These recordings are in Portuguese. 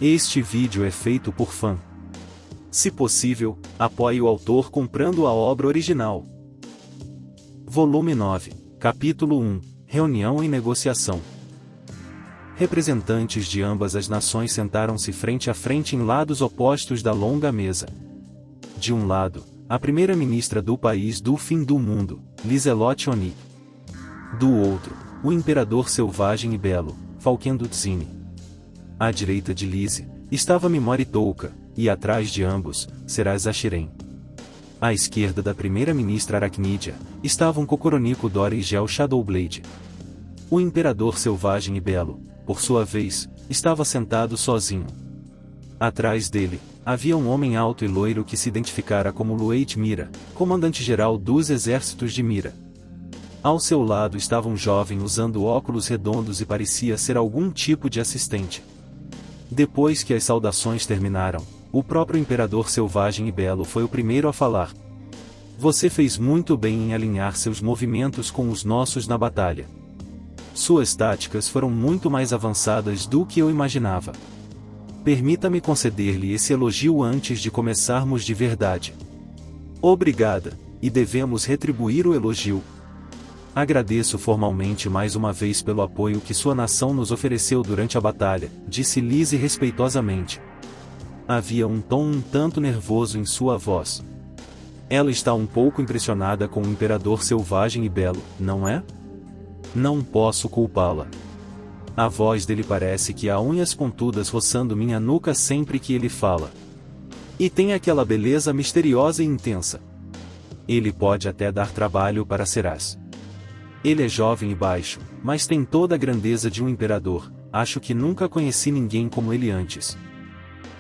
Este vídeo é feito por fã. Se possível, apoie o autor comprando a obra original. Volume 9, Capítulo 1, Reunião e Negociação. Representantes de ambas as nações sentaram-se frente a frente em lados opostos da longa mesa. De um lado, a primeira-ministra do país do fim do mundo, Liselotte Oni. Do outro, o imperador selvagem e belo, Falkendo Tzini. À direita de Lise, estava Mimori Touka, e atrás de ambos, Seraz Ashiren. À esquerda da primeira-ministra Aracnídea, estavam Kokoronico Dora e Gel Shadowblade. O imperador selvagem e belo, por sua vez, estava sentado sozinho. Atrás dele, havia um homem alto e loiro que se identificara como Lueit Mira, comandante-geral dos exércitos de Mira. Ao seu lado estava um jovem usando óculos redondos e parecia ser algum tipo de assistente. Depois que as saudações terminaram, o próprio imperador selvagem e belo foi o primeiro a falar. Você fez muito bem em alinhar seus movimentos com os nossos na batalha. Suas táticas foram muito mais avançadas do que eu imaginava. Permita-me conceder-lhe esse elogio antes de começarmos de verdade. Obrigada, e devemos retribuir o elogio. Agradeço formalmente mais uma vez pelo apoio que sua nação nos ofereceu durante a batalha, disse Lise respeitosamente. Havia um tom um tanto nervoso em sua voz. Ela está um pouco impressionada com o imperador selvagem e belo, não é? Não posso culpá-la. A voz dele parece que há unhas pontudas roçando minha nuca sempre que ele fala. E tem aquela beleza misteriosa e intensa. Ele pode até dar trabalho para Serás. Ele é jovem e baixo, mas tem toda a grandeza de um imperador. Acho que nunca conheci ninguém como ele antes.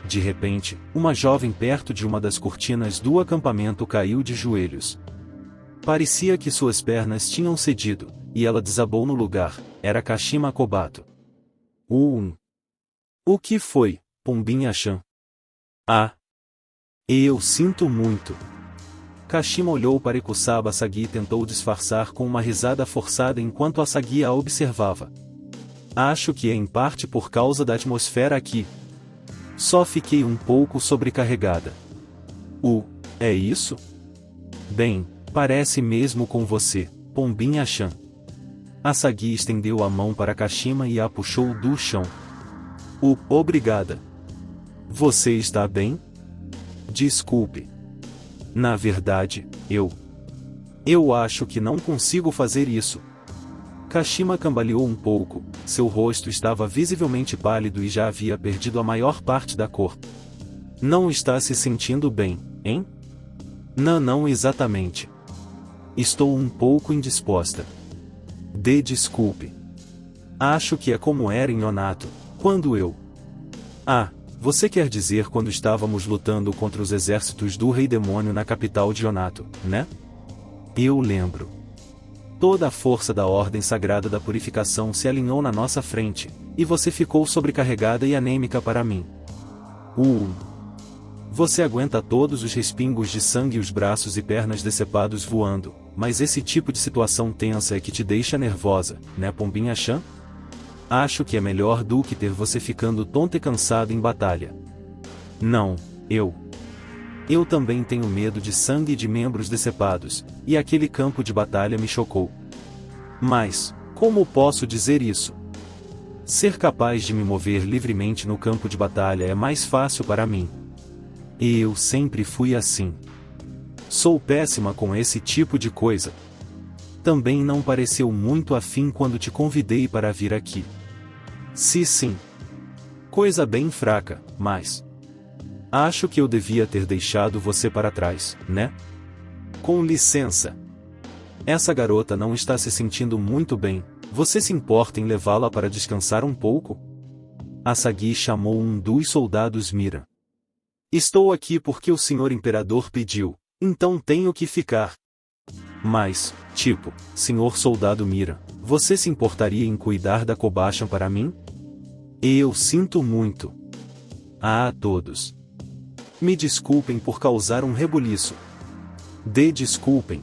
De repente, uma jovem perto de uma das cortinas do acampamento caiu de joelhos. Parecia que suas pernas tinham cedido, e ela desabou no lugar. Era Kashima Kobato. O que foi, Pombinha-chan? Ah! Eu sinto muito. Kashima olhou para Ikusaba Asagi e tentou disfarçar com uma risada forçada enquanto Asagi a observava. Acho que é em parte por causa da atmosfera aqui. Só fiquei um pouco sobrecarregada. É isso? Bem, parece mesmo com você, Pombinha-chan. Asagi estendeu a mão para Kashima e a puxou do chão. Obrigada. Você está bem? Desculpe. Na verdade, eu acho que não consigo fazer isso. Kashima cambaleou um pouco, seu rosto estava visivelmente pálido e já havia perdido a maior parte da cor. Não está se sentindo bem, hein? Não exatamente. Estou um pouco indisposta. Desculpe. Acho que é como era em Onato, quando eu... Você quer dizer quando estávamos lutando contra os exércitos do Rei Demônio na capital de Onato, né? Eu lembro. Toda a força da Ordem Sagrada da Purificação se alinhou na nossa frente, e você ficou sobrecarregada e anêmica para mim. Você aguenta todos os respingos de sangue e os braços e pernas decepados voando, mas esse tipo de situação tensa é que te deixa nervosa, né, Pombinha-chan? Acho que é melhor do que ter você ficando tonta e cansada em batalha. Não, eu também tenho medo de sangue e de membros decepados, e aquele campo de batalha me chocou. Mas, como posso dizer isso? Ser capaz de me mover livremente no campo de batalha é mais fácil para mim. E eu sempre fui assim. Sou péssima com esse tipo de coisa. Também não pareceu muito afim quando te convidei para vir aqui. Sim. Coisa bem fraca, mas... Acho que eu devia ter deixado você para trás, né? Com licença. Essa garota não está se sentindo muito bem, você se importa em levá-la para descansar um pouco? Asagi chamou um dos soldados Mira. Estou aqui porque o senhor imperador pediu, então tenho que ficar. Mas, senhor soldado Mira, você se importaria em cuidar da Kobashan para mim? Eu sinto muito. A todos. Me desculpem por causar um rebuliço. Desculpem.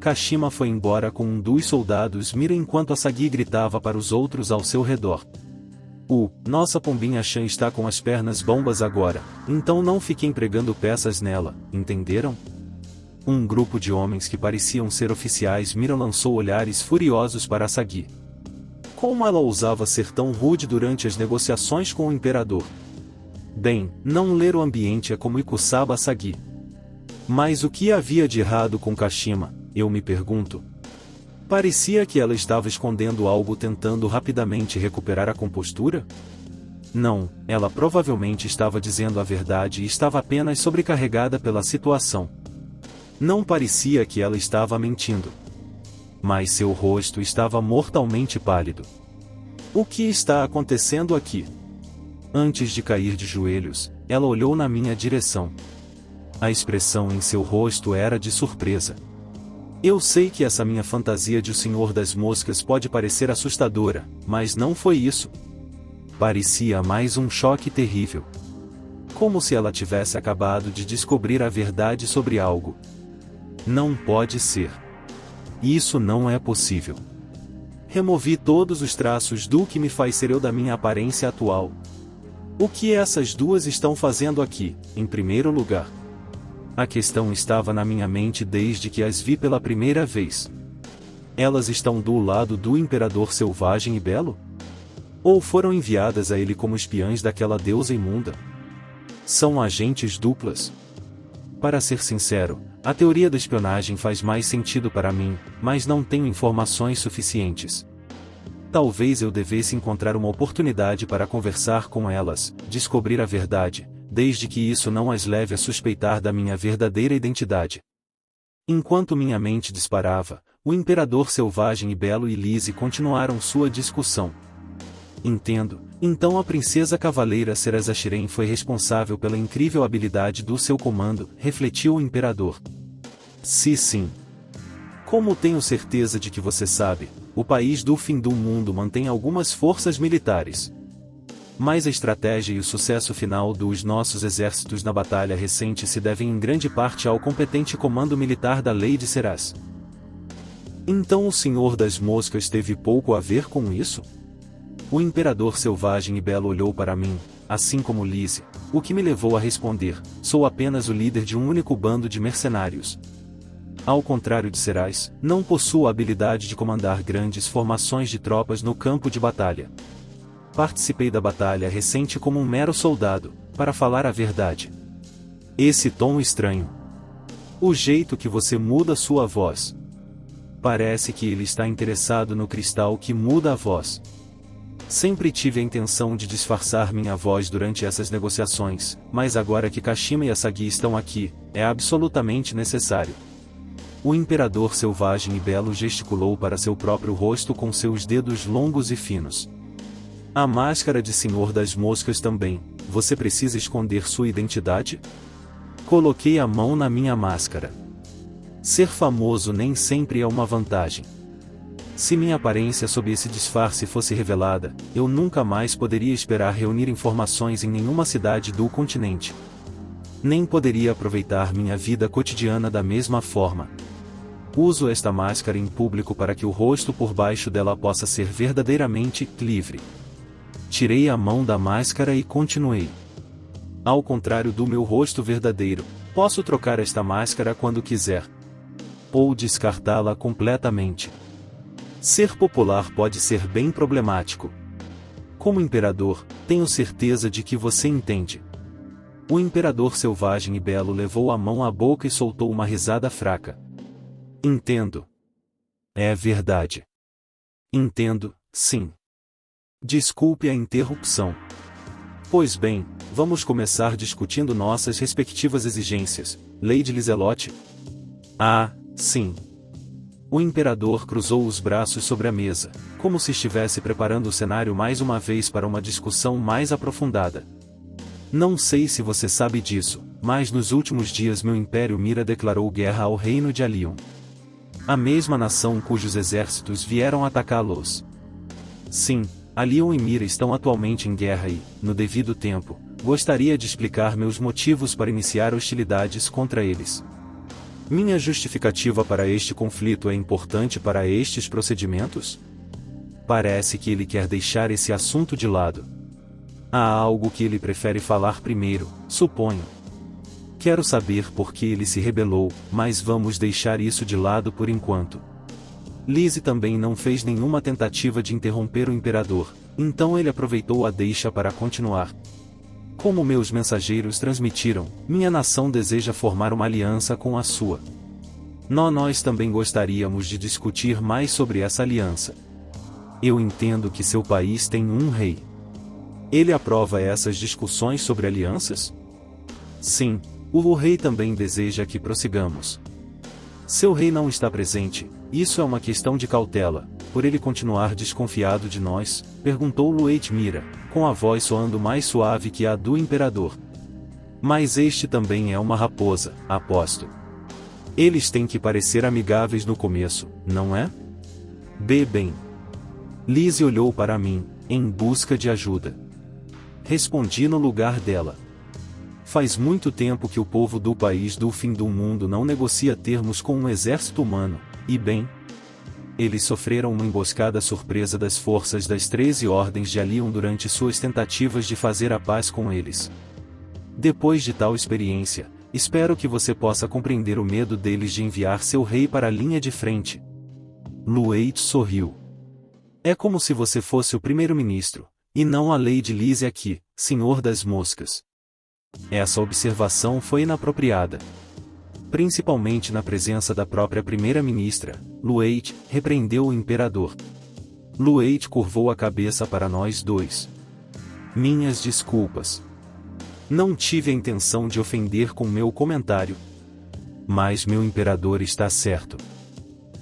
Kashima foi embora com um dos soldados Mira enquanto Asagi gritava para os outros ao seu redor. Nossa pombinha Chan está com as pernas bombas agora, então não fiquem pregando peças nela, entenderam? Um grupo de homens que pareciam ser oficiais Mira lançou olhares furiosos para Asagi. Como ela ousava ser tão rude durante as negociações com o imperador? Bem, não ler o ambiente é como Ikusaba Asagi. Mas o que havia de errado com Kashima, eu me pergunto? Parecia que ela estava escondendo algo tentando rapidamente recuperar a compostura? Não, ela provavelmente estava dizendo a verdade e estava apenas sobrecarregada pela situação. Não parecia que ela estava mentindo. Mas seu rosto estava mortalmente pálido. O que está acontecendo aqui? Antes de cair de joelhos, ela olhou na minha direção. A expressão em seu rosto era de surpresa. Eu sei que essa minha fantasia de O Senhor das Moscas pode parecer assustadora, mas não foi isso. Parecia mais um choque terrível. Como se ela tivesse acabado de descobrir a verdade sobre algo. Não pode ser. Isso não é possível. Removi todos os traços do que me faz ser eu da minha aparência atual. O que essas duas estão fazendo aqui, em primeiro lugar? A questão estava na minha mente desde que as vi pela primeira vez. Elas estão do lado do imperador selvagem e belo? Ou foram enviadas a ele como espiãs daquela deusa imunda? São agentes duplas? Para ser sincero, a teoria da espionagem faz mais sentido para mim, mas não tenho informações suficientes. Talvez eu devesse encontrar uma oportunidade para conversar com elas, descobrir a verdade, desde que isso não as leve a suspeitar da minha verdadeira identidade. Enquanto minha mente disparava, o imperador selvagem e belo e Lizzie continuaram sua discussão. Entendo, então a princesa cavaleira Serazashiren foi responsável pela incrível habilidade do seu comando, refletiu o imperador. Sim. Como tenho certeza de que você sabe, o país do fim do mundo mantém algumas forças militares. Mas a estratégia e o sucesso final dos nossos exércitos na batalha recente se devem em grande parte ao competente comando militar da Lady Seraz. Então o Senhor das Moscas teve pouco a ver com isso? O imperador selvagem e belo olhou para mim, assim como Lizzie, o que me levou a responder: sou apenas o líder de um único bando de mercenários. Ao contrário de Seraz, não possuo a habilidade de comandar grandes formações de tropas no campo de batalha. Participei da batalha recente como um mero soldado, para falar a verdade. Esse tom estranho. O jeito que você muda sua voz. Parece que ele está interessado no cristal que muda a voz. Sempre tive a intenção de disfarçar minha voz durante essas negociações, mas agora que Kashima e Asagi estão aqui, é absolutamente necessário. O imperador selvagem e belo gesticulou para seu próprio rosto com seus dedos longos e finos. A máscara de Senhor das Moscas também. Você precisa esconder sua identidade? Coloquei a mão na minha máscara. Ser famoso nem sempre é uma vantagem. Se minha aparência sob esse disfarce fosse revelada, eu nunca mais poderia esperar reunir informações em nenhuma cidade do continente. Nem poderia aproveitar minha vida cotidiana da mesma forma. Uso esta máscara em público para que o rosto por baixo dela possa ser verdadeiramente livre. Tirei a mão da máscara e continuei. Ao contrário do meu rosto verdadeiro, posso trocar esta máscara quando quiser. Ou descartá-la completamente. Ser popular pode ser bem problemático. Como imperador, tenho certeza de que você entende. O imperador selvagem e belo levou a mão à boca e soltou uma risada fraca. Entendo. É verdade. Entendo, sim. Desculpe a interrupção. Pois bem, vamos começar discutindo nossas respectivas exigências, Lady Lizelotte. Ah, sim. O imperador cruzou os braços sobre a mesa, como se estivesse preparando o cenário mais uma vez para uma discussão mais aprofundada. Não sei se você sabe disso, mas nos últimos dias meu Império Mira declarou guerra ao reino de Alion. A mesma nação cujos exércitos vieram atacá-los. Sim, Alion e Mira estão atualmente em guerra e, no devido tempo, gostaria de explicar meus motivos para iniciar hostilidades contra eles. Minha justificativa para este conflito é importante para estes procedimentos? Parece que ele quer deixar esse assunto de lado. Há algo que ele prefere falar primeiro, suponho. Quero saber por que ele se rebelou, mas vamos deixar isso de lado por enquanto. Lise também não fez nenhuma tentativa de interromper o imperador, então ele aproveitou a deixa para continuar. Como meus mensageiros transmitiram, minha nação deseja formar uma aliança com a sua. Nós também gostaríamos de discutir mais sobre essa aliança. Eu entendo que seu país tem um rei. Ele aprova essas discussões sobre alianças? Sim, o rei também deseja que prossigamos. Seu rei não está presente, isso é uma questão de cautela, por ele continuar desconfiado de nós? Perguntou Lueit Mira, com a voz soando mais suave que a do imperador. Mas este também é uma raposa, aposto. Eles têm que parecer amigáveis no começo, não é? Bem. Lise olhou para mim, em busca de ajuda. Respondi no lugar dela. Faz muito tempo que o povo do país do fim do mundo não negocia termos com um exército humano, e bem, eles sofreram uma emboscada surpresa das forças das 13 ordens de Alion durante suas tentativas de fazer a paz com eles. Depois de tal experiência, espero que você possa compreender o medo deles de enviar seu rei para a linha de frente. Lueit sorriu. É como se você fosse o primeiro-ministro, e não a Lady Lise aqui, senhor das moscas. Essa observação foi inapropriada. Principalmente na presença da própria primeira-ministra, Lueit repreendeu o imperador. Lueit curvou a cabeça para nós dois. Minhas desculpas. Não tive a intenção de ofender com meu comentário. Mas meu imperador está certo.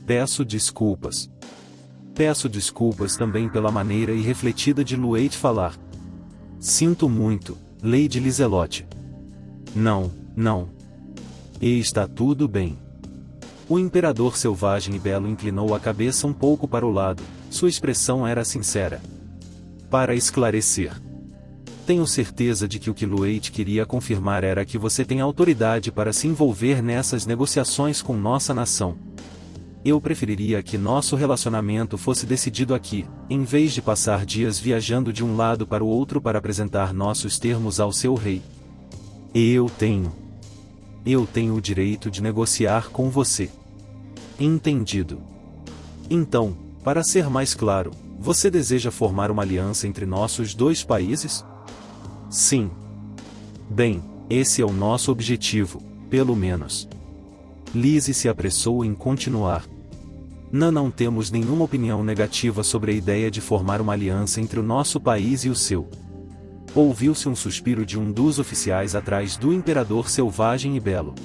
Peço desculpas. Peço desculpas também pela maneira irrefletida de Lueit falar. Sinto muito, Lady Liselotte. Não. E está tudo bem. O imperador selvagem e belo inclinou a cabeça um pouco para o lado, sua expressão era sincera. Para esclarecer. Tenho certeza de que o que Lueit queria confirmar era que você tem autoridade para se envolver nessas negociações com nossa nação. Eu preferiria que nosso relacionamento fosse decidido aqui, em vez de passar dias viajando de um lado para o outro para apresentar nossos termos ao seu rei. Eu tenho o direito de negociar com você. Entendido. Então, para ser mais claro, você deseja formar uma aliança entre nossos dois países? Sim. Bem, esse é o nosso objetivo, pelo menos. Lise se apressou em continuar. Não temos nenhuma opinião negativa sobre a ideia de formar uma aliança entre o nosso país e o seu. Ouviu-se um suspiro de um dos oficiais atrás do imperador selvagem e belo.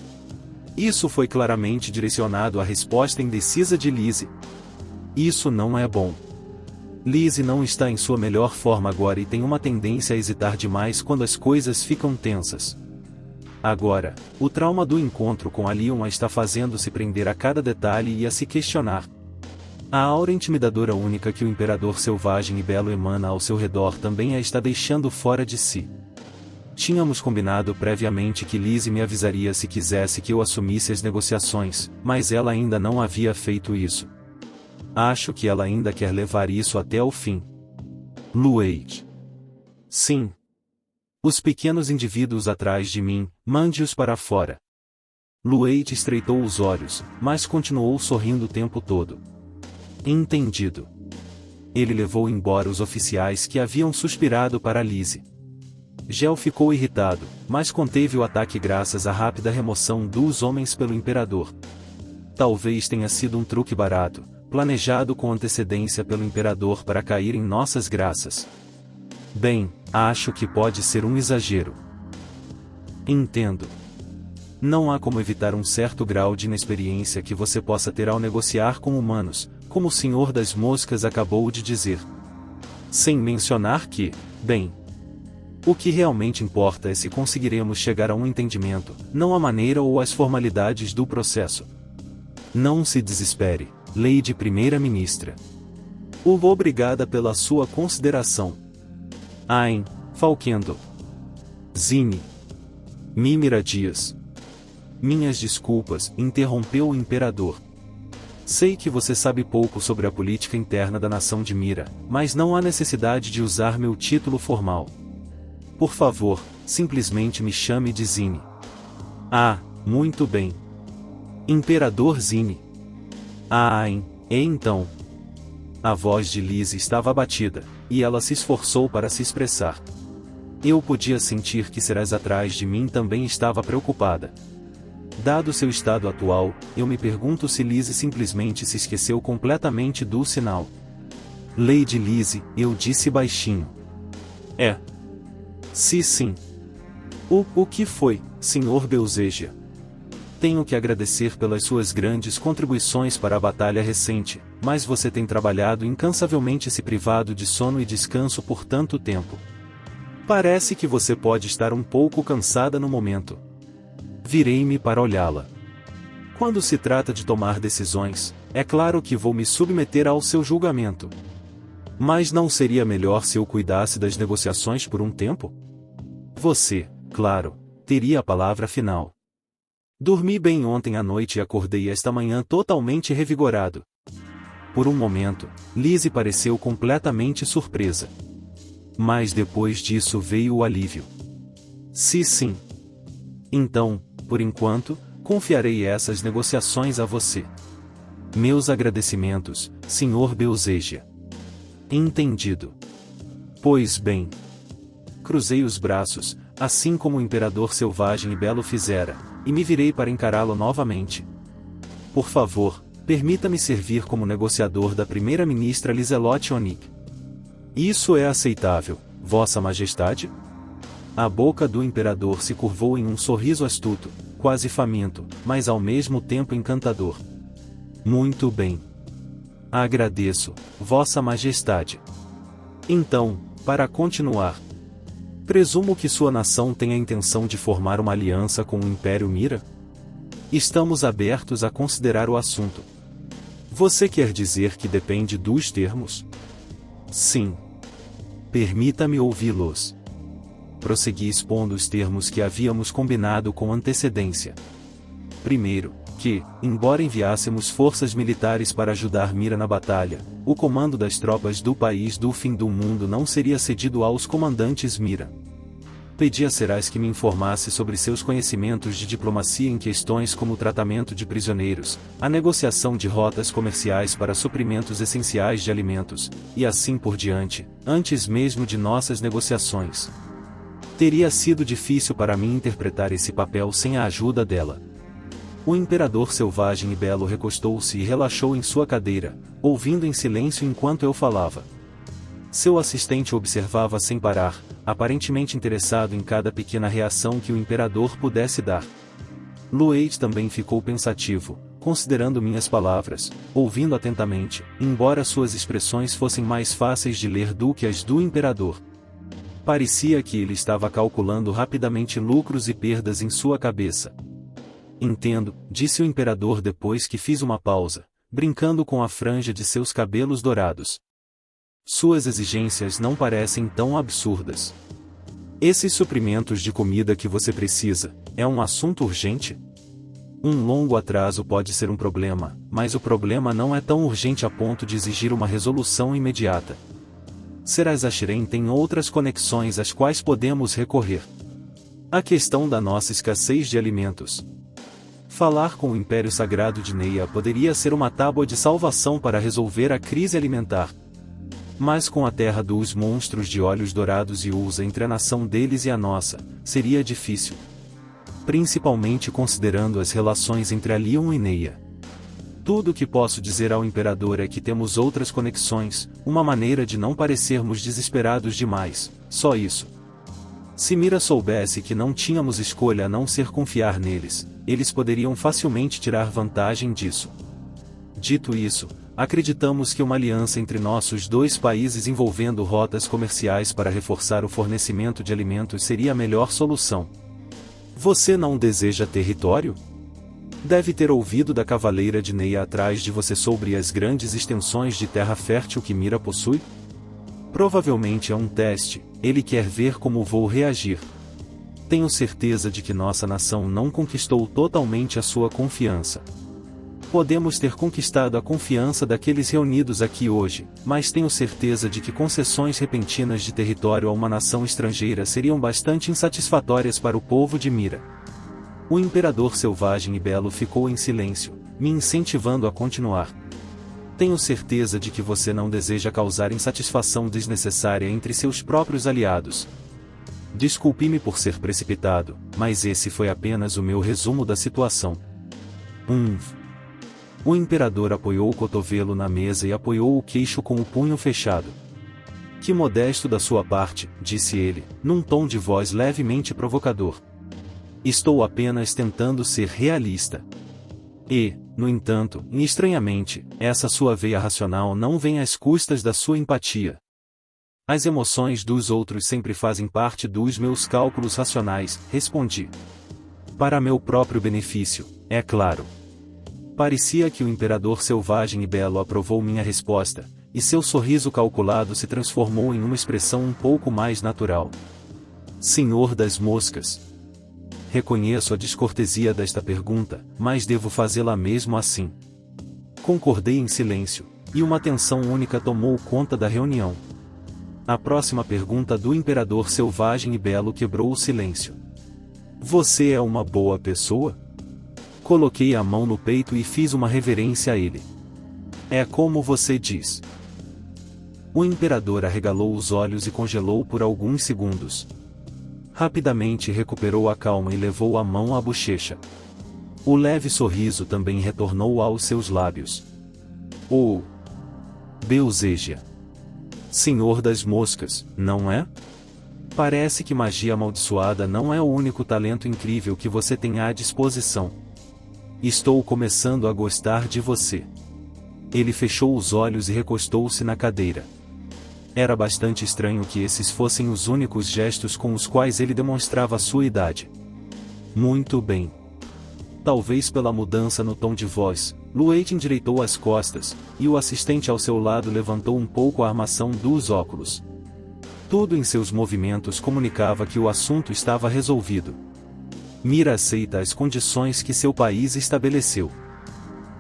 Isso foi claramente direcionado à resposta indecisa de Lise. Isso não é bom. Lise não está em sua melhor forma agora e tem uma tendência a hesitar demais quando as coisas ficam tensas. Agora, o trauma do encontro com Alion a está fazendo-se prender a cada detalhe e a se questionar. A aura intimidadora única que o imperador selvagem e belo emana ao seu redor também a está deixando fora de si. Tínhamos combinado previamente que Lise me avisaria se quisesse que eu assumisse as negociações, mas ela ainda não havia feito isso. Acho que ela ainda quer levar isso até o fim. Lueit. Sim. Os pequenos indivíduos atrás de mim, mande-os para fora. Lueit estreitou os olhos, mas continuou sorrindo o tempo todo. Entendido. Ele levou embora os oficiais que haviam suspirado para Lise. Gel ficou irritado, mas conteve o ataque graças à rápida remoção dos homens pelo imperador. Talvez tenha sido um truque barato, planejado com antecedência pelo imperador para cair em nossas graças. Bem, acho que pode ser um exagero. Entendo. Não há como evitar um certo grau de inexperiência que você possa ter ao negociar com humanos, como o senhor das moscas acabou de dizer. Sem mencionar que, bem, o que realmente importa é se conseguiremos chegar a um entendimento, não a maneira ou as formalidades do processo. Não se desespere, Lady Primeira-Ministra. Obrigada pela sua consideração. Ain, Falkendo. Zine. Mímira Dias. Minhas desculpas, interrompeu o imperador. Sei que você sabe pouco sobre a política interna da nação de Mira, mas não há necessidade de usar meu título formal. Por favor, simplesmente me chame de Zine. Ah, muito bem. Imperador Zine. Então. A voz de Liz estava abatida, e ela se esforçou para se expressar. Eu podia sentir que Ceres atrás de mim também estava preocupada. Dado seu estado atual, eu me pergunto se Lizzie simplesmente se esqueceu completamente do sinal. Lady Lizzie, eu disse baixinho. Sim. O que foi, Sr. Belzegia? Tenho que agradecer pelas suas grandes contribuições para a batalha recente, mas você tem trabalhado incansavelmente se privado de sono e descanso por tanto tempo. Parece que você pode estar um pouco cansada no momento. Virei-me para olhá-la. Quando se trata de tomar decisões, é claro que vou me submeter ao seu julgamento. Mas não seria melhor se eu cuidasse das negociações por um tempo? Você, claro, teria a palavra final. Dormi bem ontem à noite e acordei esta manhã totalmente revigorado. Por um momento, Lizzie pareceu completamente surpresa. Mas depois disso veio o alívio. Sim. Então, por enquanto, confiarei essas negociações a você. Meus agradecimentos, Sr. Belzegia. Entendido. Pois bem. Cruzei os braços, assim como o imperador selvagem e belo fizera, e me virei para encará-lo novamente. Por favor, permita-me servir como negociador da primeira-ministra Liselotte Onick. Isso é aceitável, Vossa Majestade? A boca do imperador se curvou em um sorriso astuto, quase faminto, mas ao mesmo tempo encantador. Muito bem. Agradeço, Vossa Majestade. Então, para continuar. Presumo que sua nação tem a intenção de formar uma aliança com o Império Mira? Estamos abertos a considerar o assunto. Você quer dizer que depende dos termos? Sim. Permita-me ouvi-los. Prossegui expondo os termos que havíamos combinado com antecedência. Primeiro, que, embora enviássemos forças militares para ajudar Mira na batalha, o comando das tropas do país do fim do mundo não seria cedido aos comandantes Mira. Pedi a Ceres que me informasse sobre seus conhecimentos de diplomacia em questões como o tratamento de prisioneiros, a negociação de rotas comerciais para suprimentos essenciais de alimentos, e assim por diante, antes mesmo de nossas negociações. Teria sido difícil para mim interpretar esse papel sem a ajuda dela. O imperador selvagem e belo recostou-se e relaxou em sua cadeira, ouvindo em silêncio enquanto eu falava. Seu assistente observava sem parar, aparentemente interessado em cada pequena reação que o imperador pudesse dar. Lueit também ficou pensativo, considerando minhas palavras, ouvindo atentamente, embora suas expressões fossem mais fáceis de ler do que as do imperador. Parecia que ele estava calculando rapidamente lucros e perdas em sua cabeça. Entendo, disse o imperador depois que fiz uma pausa, brincando com a franja de seus cabelos dourados. Suas exigências não parecem tão absurdas. Esses suprimentos de comida que você precisa, é um assunto urgente? Um longo atraso pode ser um problema, mas o problema não é tão urgente a ponto de exigir uma resolução imediata. Ceres Ashiren tem outras conexões às quais podemos recorrer. A questão da nossa escassez de alimentos. Falar com o Império Sagrado de Neia poderia ser uma tábua de salvação para resolver a crise alimentar. Mas com a terra dos monstros de olhos dourados e Ulza entre a nação deles e a nossa, seria difícil. Principalmente considerando as relações entre Alion e Neia. Tudo o que posso dizer ao imperador é que temos outras conexões, uma maneira de não parecermos desesperados demais, só isso. Se Mira soubesse que não tínhamos escolha a não ser confiar neles, eles poderiam facilmente tirar vantagem disso. Dito isso, acreditamos que uma aliança entre nossos dois países envolvendo rotas comerciais para reforçar o fornecimento de alimentos seria a melhor solução. Você não deseja território? Deve ter ouvido da cavaleira de Neia atrás de você sobre as grandes extensões de terra fértil que Mira possui? Provavelmente é um teste, ele quer ver como vou reagir. Tenho certeza de que nossa nação não conquistou totalmente a sua confiança. Podemos ter conquistado a confiança daqueles reunidos aqui hoje, mas tenho certeza de que concessões repentinas de território a uma nação estrangeira seriam bastante insatisfatórias para o povo de Mira. O imperador selvagem e belo ficou em silêncio, me incentivando a continuar. Tenho certeza de que você não deseja causar insatisfação desnecessária entre seus próprios aliados. Desculpe-me por ser precipitado, mas esse foi apenas o meu resumo da situação. O imperador apoiou o cotovelo na mesa e apoiou o queixo com o punho fechado. Que modesto da sua parte, disse ele, num tom de voz levemente provocador. Estou apenas tentando ser realista. E, no entanto, estranhamente, essa sua veia racional não vem às custas da sua empatia. As emoções dos outros sempre fazem parte dos meus cálculos racionais, respondi. Para meu próprio benefício, é claro. Parecia que o imperador selvagem e belo aprovou minha resposta, e seu sorriso calculado se transformou em uma expressão um pouco mais natural. Senhor das moscas. Reconheço a descortesia desta pergunta, mas devo fazê-la mesmo assim. Concordei em silêncio, e uma tensão única tomou conta da reunião. A próxima pergunta do imperador selvagem e belo quebrou o silêncio. Você é uma boa pessoa? Coloquei a mão no peito e fiz uma reverência a ele. É como você diz. O imperador arregalou os olhos e congelou por alguns segundos. Rapidamente recuperou a calma e levou a mão à bochecha. O leve sorriso também retornou aos seus lábios. Oh! Beuzeja! Senhor das moscas, não é? Parece que magia amaldiçoada não é o único talento incrível que você tem à disposição. Estou começando a gostar de você. Ele fechou os olhos e recostou-se na cadeira. Era bastante estranho que esses fossem os únicos gestos com os quais ele demonstrava sua idade. Muito bem. Talvez pela mudança no tom de voz, Lueit endireitou as costas, e o assistente ao seu lado levantou um pouco a armação dos óculos. Tudo em seus movimentos comunicava que o assunto estava resolvido. Mira aceita as condições que seu país estabeleceu.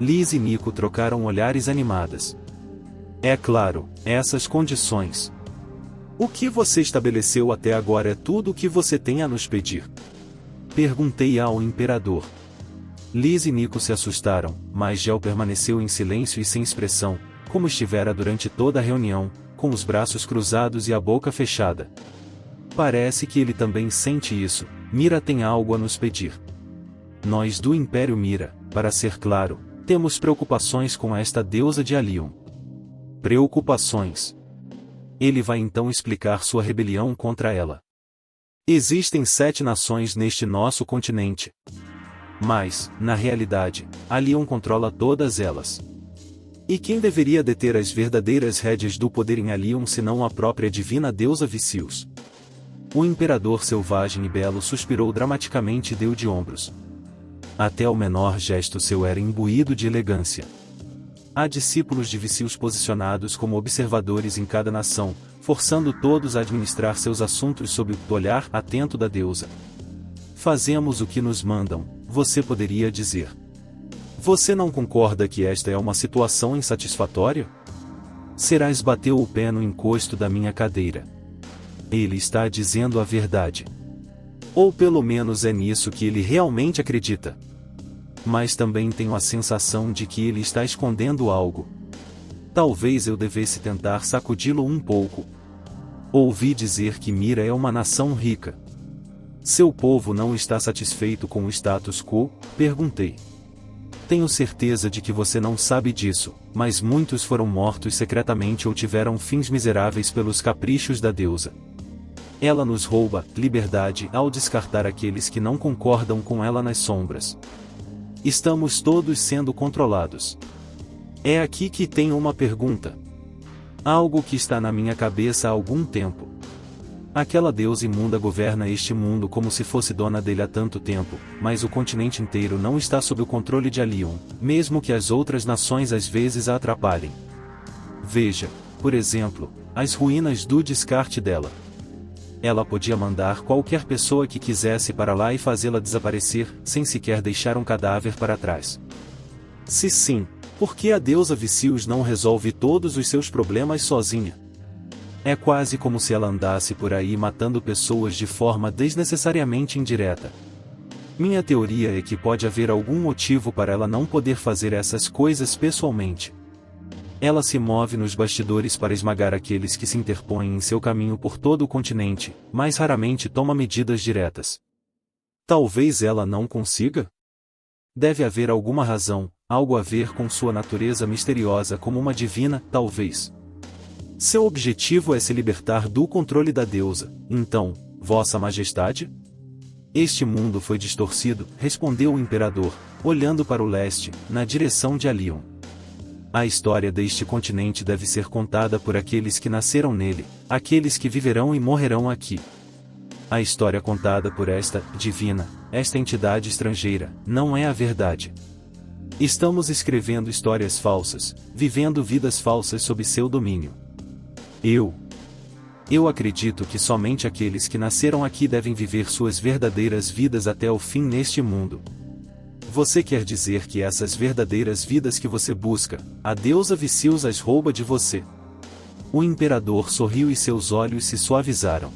Liz e Nico trocaram olhares animadas. É claro, essas condições. O que você estabeleceu até agora é tudo o que você tem a nos pedir? Perguntei ao imperador. Liz e Nico se assustaram, mas Gel permaneceu em silêncio e sem expressão, como estivera durante toda a reunião, com os braços cruzados e a boca fechada. Parece que ele também sente isso. Mira tem algo a nos pedir. Nós do Império Mira, para ser claro, temos preocupações com esta deusa de Alium. Preocupações. Ele vai então explicar sua rebelião contra ela. Existem 7 nações neste nosso continente. Mas, na realidade, Alium controla todas elas. E quem deveria deter as verdadeiras rédeas do poder em Alium senão a própria divina deusa Vicius? O imperador selvagem e belo suspirou dramaticamente e deu de ombros. Até o menor gesto seu era imbuído de elegância. Há discípulos de Vicius posicionados como observadores em cada nação, forçando todos a administrar seus assuntos sob o olhar atento da deusa. Fazemos o que nos mandam, você poderia dizer. Você não concorda que esta é uma situação insatisfatória? Serás bateu o pé no encosto da minha cadeira. Ele está dizendo a verdade. Ou pelo menos é nisso que ele realmente acredita. Mas também tenho a sensação de que ele está escondendo algo. Talvez eu devesse tentar sacudi-lo um pouco. Ouvi dizer que Mira é uma nação rica. Seu povo não está satisfeito com o status quo? Perguntei. Tenho certeza de que você não sabe disso, mas muitos foram mortos secretamente ou tiveram fins miseráveis pelos caprichos da deusa. Ela nos rouba liberdade ao descartar aqueles que não concordam com ela nas sombras. Estamos todos sendo controlados. É aqui que tenho uma pergunta. Algo que está na minha cabeça há algum tempo. Aquela deusa imunda governa este mundo como se fosse dona dele há tanto tempo, mas o continente inteiro não está sob o controle de Alium, mesmo que as outras nações às vezes a atrapalhem. Veja, por exemplo, as ruínas do descarte dela. Ela podia mandar qualquer pessoa que quisesse para lá e fazê-la desaparecer, sem sequer deixar um cadáver para trás. Se sim, por que a deusa Vicious não resolve todos os seus problemas sozinha? É quase como se ela andasse por aí matando pessoas de forma desnecessariamente indireta. Minha teoria é que pode haver algum motivo para ela não poder fazer essas coisas pessoalmente. Ela se move nos bastidores para esmagar aqueles que se interpõem em seu caminho por todo o continente, mas raramente toma medidas diretas. Talvez ela não consiga? Deve haver alguma razão, algo a ver com sua natureza misteriosa como uma divina, talvez. Seu objetivo é se libertar do controle da deusa, então, Vossa Majestade? Este mundo foi distorcido, respondeu o imperador, olhando para o leste, na direção de Alion. A história deste continente deve ser contada por aqueles que nasceram nele, aqueles que viverão e morrerão aqui. A história contada por esta divina, esta entidade estrangeira, não é a verdade. Estamos escrevendo histórias falsas, vivendo vidas falsas sob seu domínio. Eu acredito que somente aqueles que nasceram aqui devem viver suas verdadeiras vidas até o fim neste mundo. Você quer dizer que essas verdadeiras vidas que você busca, a deusa Vicious as rouba de você? O imperador sorriu e seus olhos se suavizaram.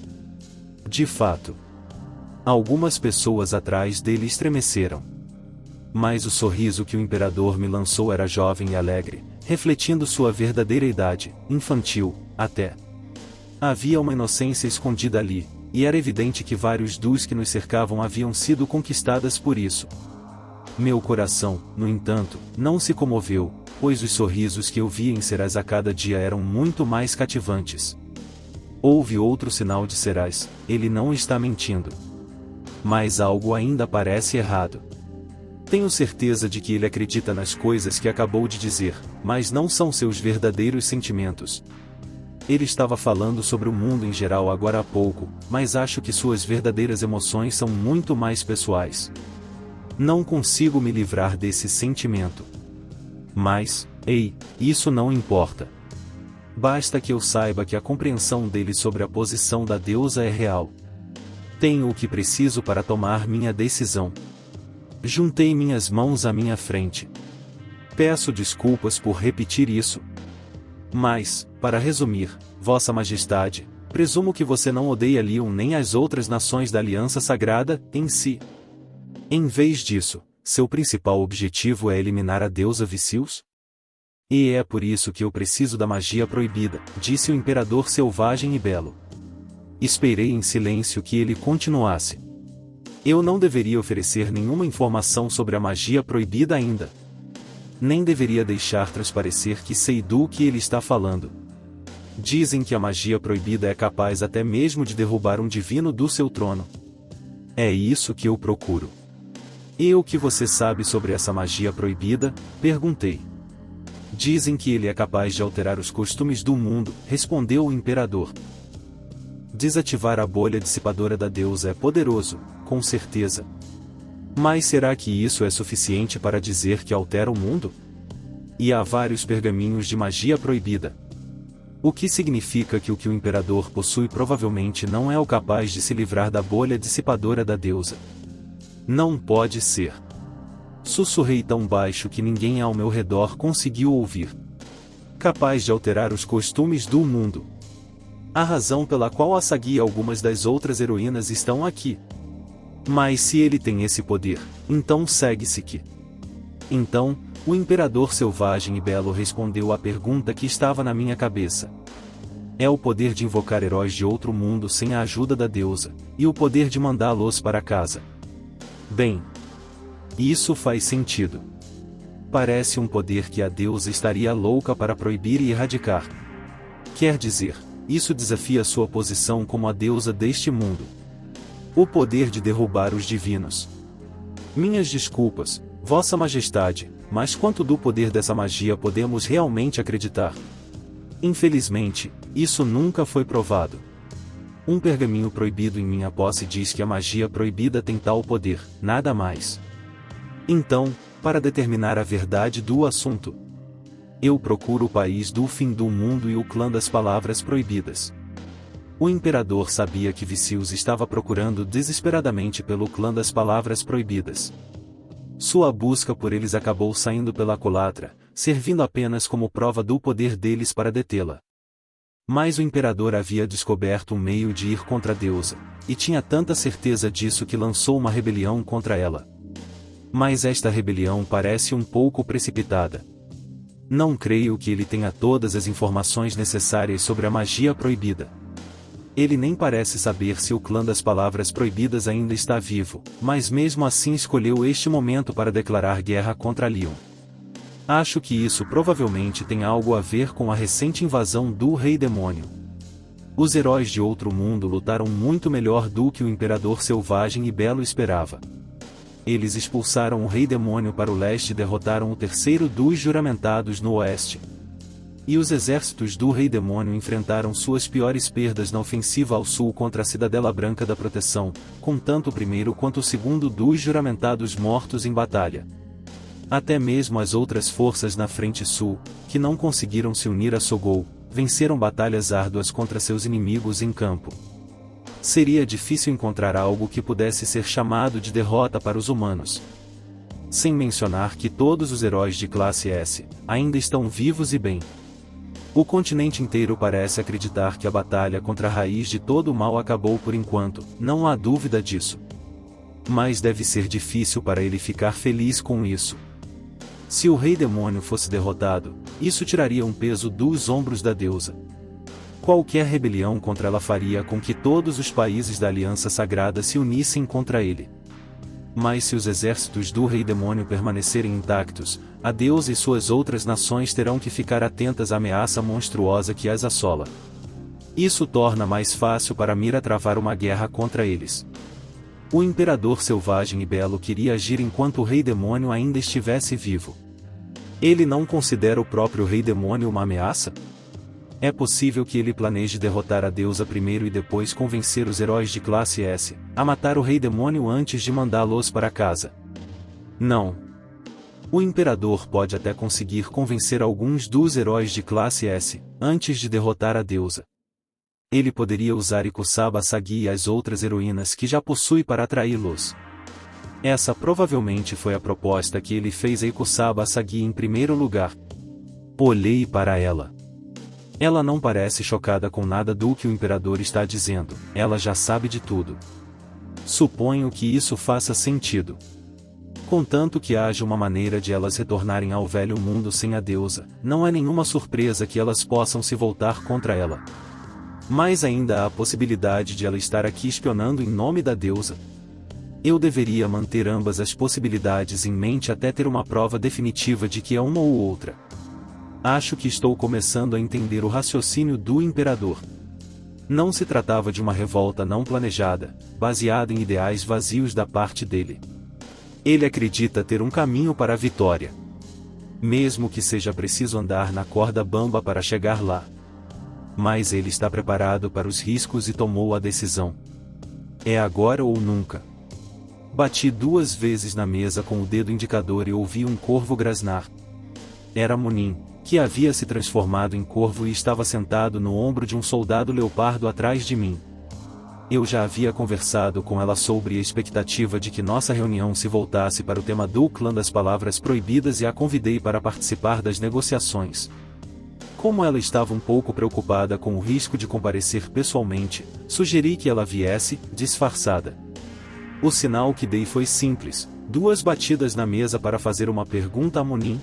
De fato. Algumas pessoas atrás dele estremeceram. Mas o sorriso que o imperador me lançou era jovem e alegre, refletindo sua verdadeira idade, infantil, até. Havia uma inocência escondida ali, e era evidente que vários dos que nos cercavam haviam sido conquistadas por isso. Meu coração, no entanto, não se comoveu, pois os sorrisos que eu via em Serás a cada dia eram muito mais cativantes. Houve outro sinal de Serás, ele não está mentindo. Mas algo ainda parece errado. Tenho certeza de que ele acredita nas coisas que acabou de dizer, mas não são seus verdadeiros sentimentos. Ele estava falando sobre o mundo em geral agora há pouco, mas acho que suas verdadeiras emoções são muito mais pessoais. Não consigo me livrar desse sentimento. Mas, ei, isso não importa. Basta que eu saiba que a compreensão dele sobre a posição da deusa é real. Tenho o que preciso para tomar minha decisão. Juntei minhas mãos à minha frente. Peço desculpas por repetir isso. Mas, para resumir, Vossa Majestade, presumo que você não odeia Alion nem as outras nações da Aliança Sagrada, em si. Em vez disso, seu principal objetivo é eliminar a deusa Vicious? E é por isso que eu preciso da magia proibida, disse o imperador selvagem e belo. Esperei em silêncio que ele continuasse. Eu não deveria oferecer nenhuma informação sobre a magia proibida ainda. Nem deveria deixar transparecer que sei do que ele está falando. Dizem que a magia proibida é capaz até mesmo de derrubar um divino do seu trono. É isso que eu procuro. E o que você sabe sobre essa magia proibida? Perguntei. Dizem que ele é capaz de alterar os costumes do mundo, respondeu o imperador. Desativar a bolha dissipadora da deusa é poderoso, com certeza. Mas será que isso é suficiente para dizer que altera o mundo? E há vários pergaminhos de magia proibida. O que significa que o imperador possui provavelmente não é o capaz de se livrar da bolha dissipadora da deusa. Não pode ser. Sussurrei tão baixo que ninguém ao meu redor conseguiu ouvir. Capaz de alterar os costumes do mundo. A razão pela qual Asagi e algumas das outras heroínas estão aqui. Mas se ele tem esse poder, então segue-se que. Então, o imperador selvagem e belo respondeu à pergunta que estava na minha cabeça. É o poder de invocar heróis de outro mundo sem a ajuda da deusa, e o poder de mandá-los para casa. Bem, isso faz sentido. Parece um poder que a deusa estaria louca para proibir e erradicar. Quer dizer, isso desafia sua posição como a deusa deste mundo. O poder de derrubar os divinos. Minhas desculpas, Vossa Majestade, mas quanto do poder dessa magia podemos realmente acreditar? Infelizmente, isso nunca foi provado. Um pergaminho proibido em minha posse diz que a magia proibida tem tal poder, nada mais. Então, para determinar a verdade do assunto, eu procuro o país do fim do mundo e o clã das palavras proibidas. O imperador sabia que Vicious estava procurando desesperadamente pelo clã das palavras proibidas. Sua busca por eles acabou saindo pela culatra, servindo apenas como prova do poder deles para detê-la. Mas o imperador havia descoberto um meio de ir contra a deusa, e tinha tanta certeza disso que lançou uma rebelião contra ela. Mas esta rebelião parece um pouco precipitada. Não creio que ele tenha todas as informações necessárias sobre a magia proibida. Ele nem parece saber se o clã das palavras proibidas ainda está vivo, mas mesmo assim escolheu este momento para declarar guerra contra Leon. Acho que isso provavelmente tem algo a ver com a recente invasão do Rei Demônio. Os heróis de outro mundo lutaram muito melhor do que o Imperador Selvagem e Belo esperava. Eles expulsaram o Rei Demônio para o leste e derrotaram o terceiro dos juramentados no oeste. E os exércitos do Rei Demônio enfrentaram suas piores perdas na ofensiva ao sul contra a Cidadela Branca da Proteção, com tanto o primeiro quanto o segundo dos juramentados mortos em batalha. Até mesmo as outras forças na frente sul, que não conseguiram se unir a Sogol, venceram batalhas árduas contra seus inimigos em campo. Seria difícil encontrar algo que pudesse ser chamado de derrota para os humanos. Sem mencionar que todos os heróis de classe S ainda estão vivos e bem. O continente inteiro parece acreditar que a batalha contra a raiz de todo o mal acabou por enquanto, não há dúvida disso. Mas deve ser difícil para ele ficar feliz com isso. Se o Rei Demônio fosse derrotado, isso tiraria um peso dos ombros da deusa. Qualquer rebelião contra ela faria com que todos os países da Aliança Sagrada se unissem contra ele. Mas se os exércitos do Rei Demônio permanecerem intactos, a deusa e suas outras nações terão que ficar atentas à ameaça monstruosa que as assola. Isso torna mais fácil para Mira travar uma guerra contra eles. O Imperador Selvagem e Belo queria agir enquanto o Rei Demônio ainda estivesse vivo. Ele não considera o próprio Rei Demônio uma ameaça? É possível que ele planeje derrotar a deusa primeiro e depois convencer os heróis de classe S a matar o Rei Demônio antes de mandá-los para casa. Não. O Imperador pode até conseguir convencer alguns dos heróis de classe S antes de derrotar a deusa. Ele poderia usar Ikusaba Sagi e as outras heroínas que já possui para atraí-los. Essa provavelmente foi a proposta que ele fez a Ikusaba Sagi em primeiro lugar. Olhei para ela. Ela não parece chocada com nada do que o Imperador está dizendo, ela já sabe de tudo. Suponho que isso faça sentido. Contanto que haja uma maneira de elas retornarem ao velho mundo sem a deusa, não é nenhuma surpresa que elas possam se voltar contra ela. Mas ainda há a possibilidade de ela estar aqui espionando em nome da deusa. Eu deveria manter ambas as possibilidades em mente até ter uma prova definitiva de que é uma ou outra. Acho que estou começando a entender o raciocínio do Imperador. Não se tratava de uma revolta não planejada, baseada em ideais vazios da parte dele. Ele acredita ter um caminho para a vitória. Mesmo que seja preciso andar na corda bamba para chegar lá. Mas ele está preparado para os riscos e tomou a decisão. É agora ou nunca. Bati 2 vezes na mesa com o dedo indicador e ouvi um corvo grasnar. Era Munin, que havia se transformado em corvo e estava sentado no ombro de um soldado leopardo atrás de mim. Eu já havia conversado com ela sobre a expectativa de que nossa reunião se voltasse para o tema do clã das palavras proibidas e a convidei para participar das negociações. Como ela estava um pouco preocupada com o risco de comparecer pessoalmente, sugeri que ela viesse, disfarçada. O sinal que dei foi simples, 2 batidas na mesa para fazer uma pergunta a Munin.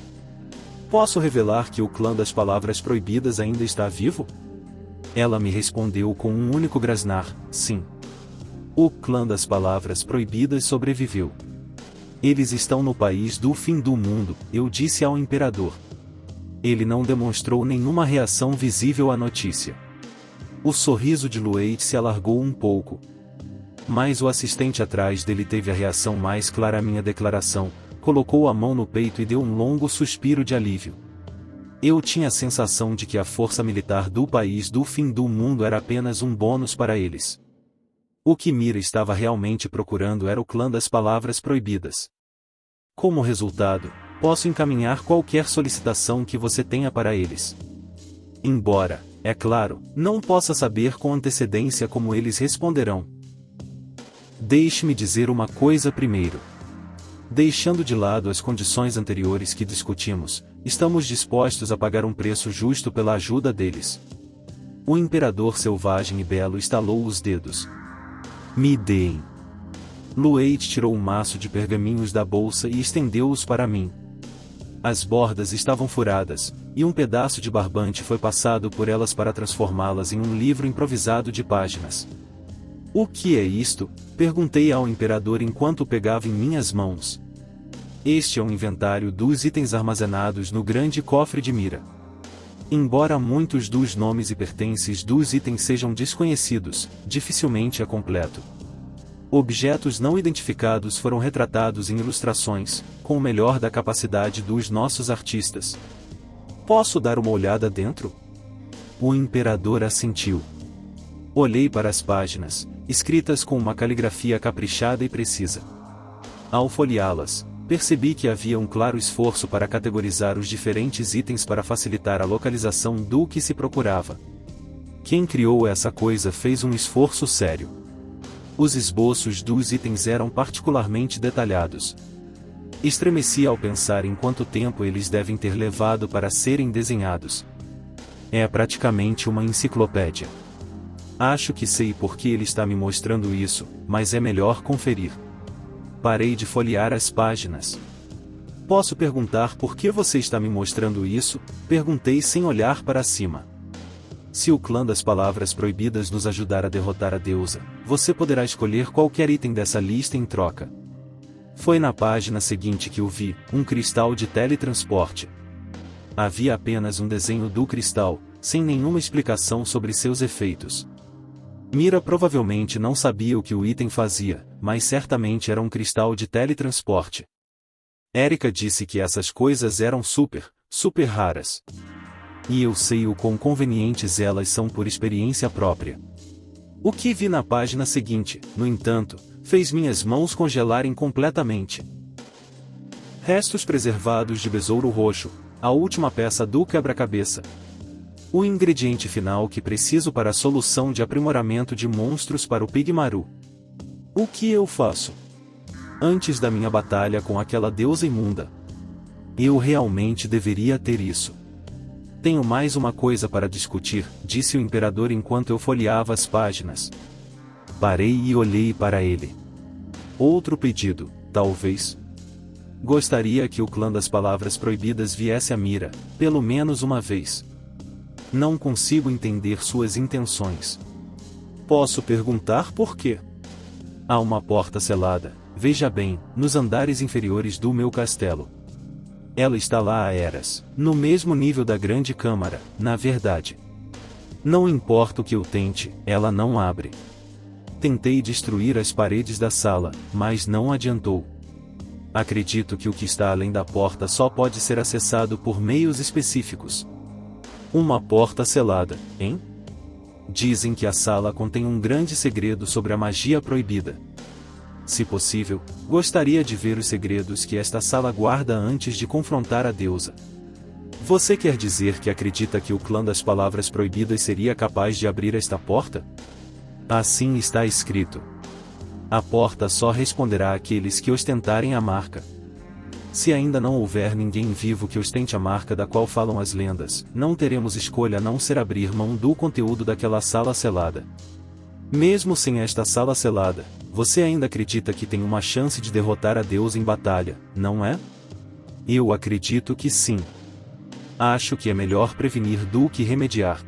Posso revelar que o clã das palavras proibidas ainda está vivo? Ela me respondeu com um único grasnar, sim. O clã das palavras proibidas sobreviveu. Eles estão no país do fim do mundo, eu disse ao Imperador. Ele não demonstrou nenhuma reação visível à notícia. O sorriso de Lueit se alargou um pouco. Mas o assistente atrás dele teve a reação mais clara à minha declaração, colocou a mão no peito e deu um longo suspiro de alívio. Eu tinha a sensação de que a força militar do país do fim do mundo era apenas um bônus para eles. O que Mira estava realmente procurando era o clã das palavras proibidas. Como resultado, posso encaminhar qualquer solicitação que você tenha para eles. Embora, é claro, não possa saber com antecedência como eles responderão. Deixe-me dizer uma coisa primeiro. Deixando de lado as condições anteriores que discutimos, estamos dispostos a pagar um preço justo pela ajuda deles. O imperador selvagem e belo estalou os dedos. Me deem. Lueit tirou um maço de pergaminhos da bolsa e estendeu-os para mim. As bordas estavam furadas, e um pedaço de barbante foi passado por elas para transformá-las em um livro improvisado de páginas. O que é isto? Perguntei ao imperador enquanto o pegava em minhas mãos. Este é um inventário dos itens armazenados no grande cofre de Mira. Embora muitos dos nomes e pertences dos itens sejam desconhecidos, dificilmente é completo. Objetos não identificados foram retratados em ilustrações, com o melhor da capacidade dos nossos artistas. Posso dar uma olhada dentro? O imperador assentiu. Olhei para as páginas, escritas com uma caligrafia caprichada e precisa. Ao folheá-las, percebi que havia um claro esforço para categorizar os diferentes itens para facilitar a localização do que se procurava. Quem criou essa coisa fez um esforço sério. Os esboços dos itens eram particularmente detalhados. Estremeci ao pensar em quanto tempo eles devem ter levado para serem desenhados. É praticamente uma enciclopédia. Acho que sei por que ele está me mostrando isso, mas é melhor conferir. Parei de folhear as páginas. Posso perguntar por que você está me mostrando isso? Perguntei sem olhar para cima. Se o clã das palavras proibidas nos ajudar a derrotar a deusa, você poderá escolher qualquer item dessa lista em troca. Foi na página seguinte que o vi, um cristal de teletransporte. Havia apenas um desenho do cristal, sem nenhuma explicação sobre seus efeitos. Mira provavelmente não sabia o que o item fazia, mas certamente era um cristal de teletransporte. Erika disse que essas coisas eram super raras. E eu sei o quão convenientes elas são por experiência própria. O que vi na página seguinte, no entanto, fez minhas mãos congelarem completamente. Restos preservados de besouro roxo, a última peça do quebra-cabeça. O ingrediente final que preciso para a solução de aprimoramento de monstros para o Pigmaru. O que eu faço? Antes da minha batalha com aquela deusa imunda. Eu realmente deveria ter isso. Tenho mais uma coisa para discutir, disse o imperador enquanto eu folheava as páginas. Parei e olhei para ele. Outro pedido, talvez. Gostaria que o clã das palavras proibidas viesse a Mira, pelo menos uma vez. Não consigo entender suas intenções. Posso perguntar por quê? Há uma porta selada, veja bem, nos andares inferiores do meu castelo. Ela está lá há eras, no mesmo nível da grande câmara, na verdade. Não importa o que eu tente, ela não abre. Tentei destruir as paredes da sala, mas não adiantou. Acredito que o que está além da porta só pode ser acessado por meios específicos. Uma porta selada, hein? Dizem que a sala contém um grande segredo sobre a magia proibida. Se possível, gostaria de ver os segredos que esta sala guarda antes de confrontar a deusa. Você quer dizer que acredita que o clã das palavras proibidas seria capaz de abrir esta porta? Assim está escrito. A porta só responderá àqueles que ostentarem a marca. Se ainda não houver ninguém vivo que ostente a marca da qual falam as lendas, não teremos escolha a não ser abrir mão do conteúdo daquela sala selada. Mesmo sem esta sala selada, você ainda acredita que tem uma chance de derrotar a deusa em batalha, não é? Eu acredito que sim. Acho que é melhor prevenir do que remediar.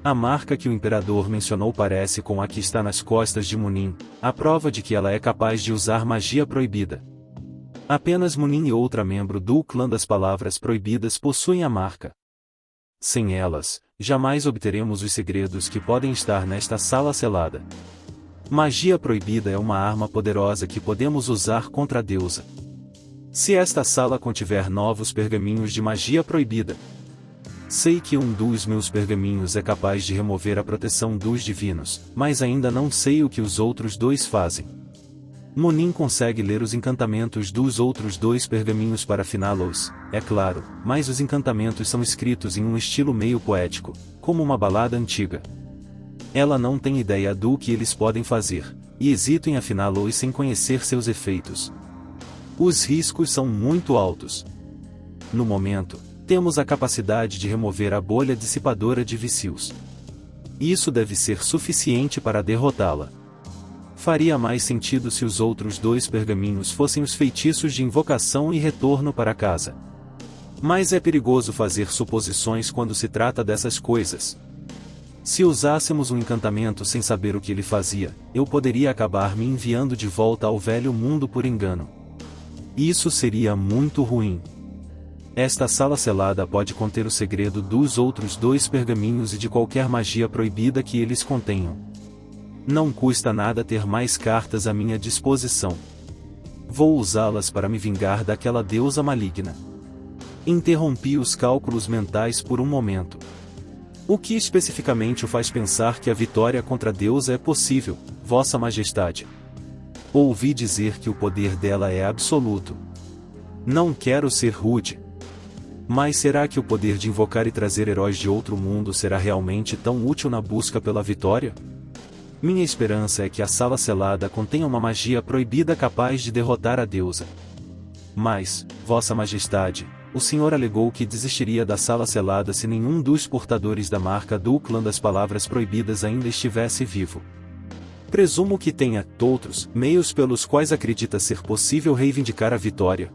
A marca que o imperador mencionou parece com a que está nas costas de Munin, a prova de que ela é capaz de usar magia proibida. Apenas Munin e outra membro do clã das palavras proibidas possuem a marca. Sem elas, jamais obteremos os segredos que podem estar nesta sala selada. Magia proibida é uma arma poderosa que podemos usar contra a deusa. Se esta sala contiver novos pergaminhos de magia proibida, sei que um dos meus pergaminhos é capaz de remover a proteção dos divinos, mas ainda não sei o que os outros dois fazem. Munin consegue ler os encantamentos dos outros dois pergaminhos para afiná-los, é claro, mas os encantamentos são escritos em um estilo meio poético, como uma balada antiga. Ela não tem ideia do que eles podem fazer, e hesito em afiná-los sem conhecer seus efeitos. Os riscos são muito altos. No momento, temos a capacidade de remover a bolha dissipadora de vícios. Isso deve ser suficiente para derrotá-la. Faria mais sentido se os outros 2 pergaminhos fossem os feitiços de invocação e retorno para casa. Mas é perigoso fazer suposições quando se trata dessas coisas. Se usássemos um encantamento sem saber o que ele fazia, eu poderia acabar me enviando de volta ao velho mundo por engano. Isso seria muito ruim. Esta sala selada pode conter o segredo dos outros 2 pergaminhos e de qualquer magia proibida que eles contenham. Não custa nada ter mais cartas à minha disposição. Vou usá-las para me vingar daquela deusa maligna. Interrompi os cálculos mentais por um momento. O que especificamente o faz pensar que a vitória contra a deusa é possível, Vossa Majestade? Ouvi dizer que o poder dela é absoluto. Não quero ser rude. Mas será que o poder de invocar e trazer heróis de outro mundo será realmente tão útil na busca pela vitória? Minha esperança é que a sala selada contenha uma magia proibida capaz de derrotar a deusa. Mas, Vossa Majestade, o senhor alegou que desistiria da sala selada se nenhum dos portadores da marca do clã das palavras proibidas ainda estivesse vivo. Presumo que tenha outros meios pelos quais acredita ser possível reivindicar a vitória.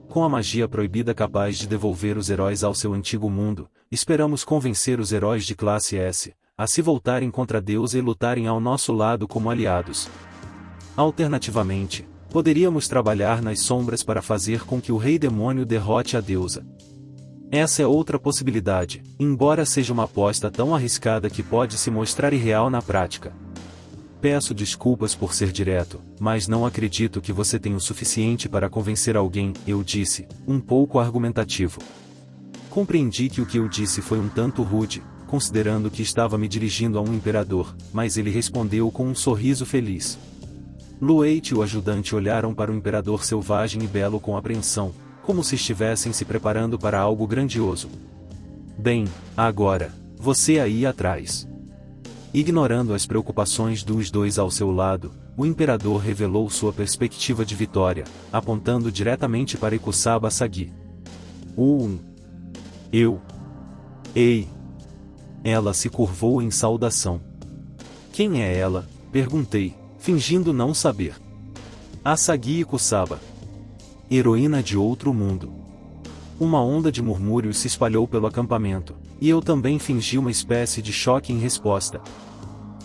Com a magia proibida capaz de devolver os heróis ao seu antigo mundo, esperamos convencer os heróis de classe S a se voltarem contra Deus e lutarem ao nosso lado como aliados. Alternativamente, poderíamos trabalhar nas sombras para fazer com que o Rei Demônio derrote a deusa. Essa é outra possibilidade, embora seja uma aposta tão arriscada que pode se mostrar irreal na prática. Peço desculpas por ser direto, mas não acredito que você tenha o suficiente para convencer alguém, eu disse, um pouco argumentativo. Compreendi que o que eu disse foi um tanto rude, considerando que estava me dirigindo a um imperador, mas ele respondeu com um sorriso feliz. Lueit e o ajudante olharam para o imperador selvagem e belo com apreensão, como se estivessem se preparando para algo grandioso. Bem, agora, você aí atrás. Ignorando as preocupações dos 2 ao seu lado, o imperador revelou sua perspectiva de vitória, apontando diretamente para Ikusaba Sagi. Eu. Ei! Ela se curvou em saudação. Quem é ela? Perguntei, fingindo não saber. A Sagi Ikusaba. Heroína de outro mundo. Uma onda de murmúrios se espalhou pelo acampamento, e eu também fingi uma espécie de choque em resposta.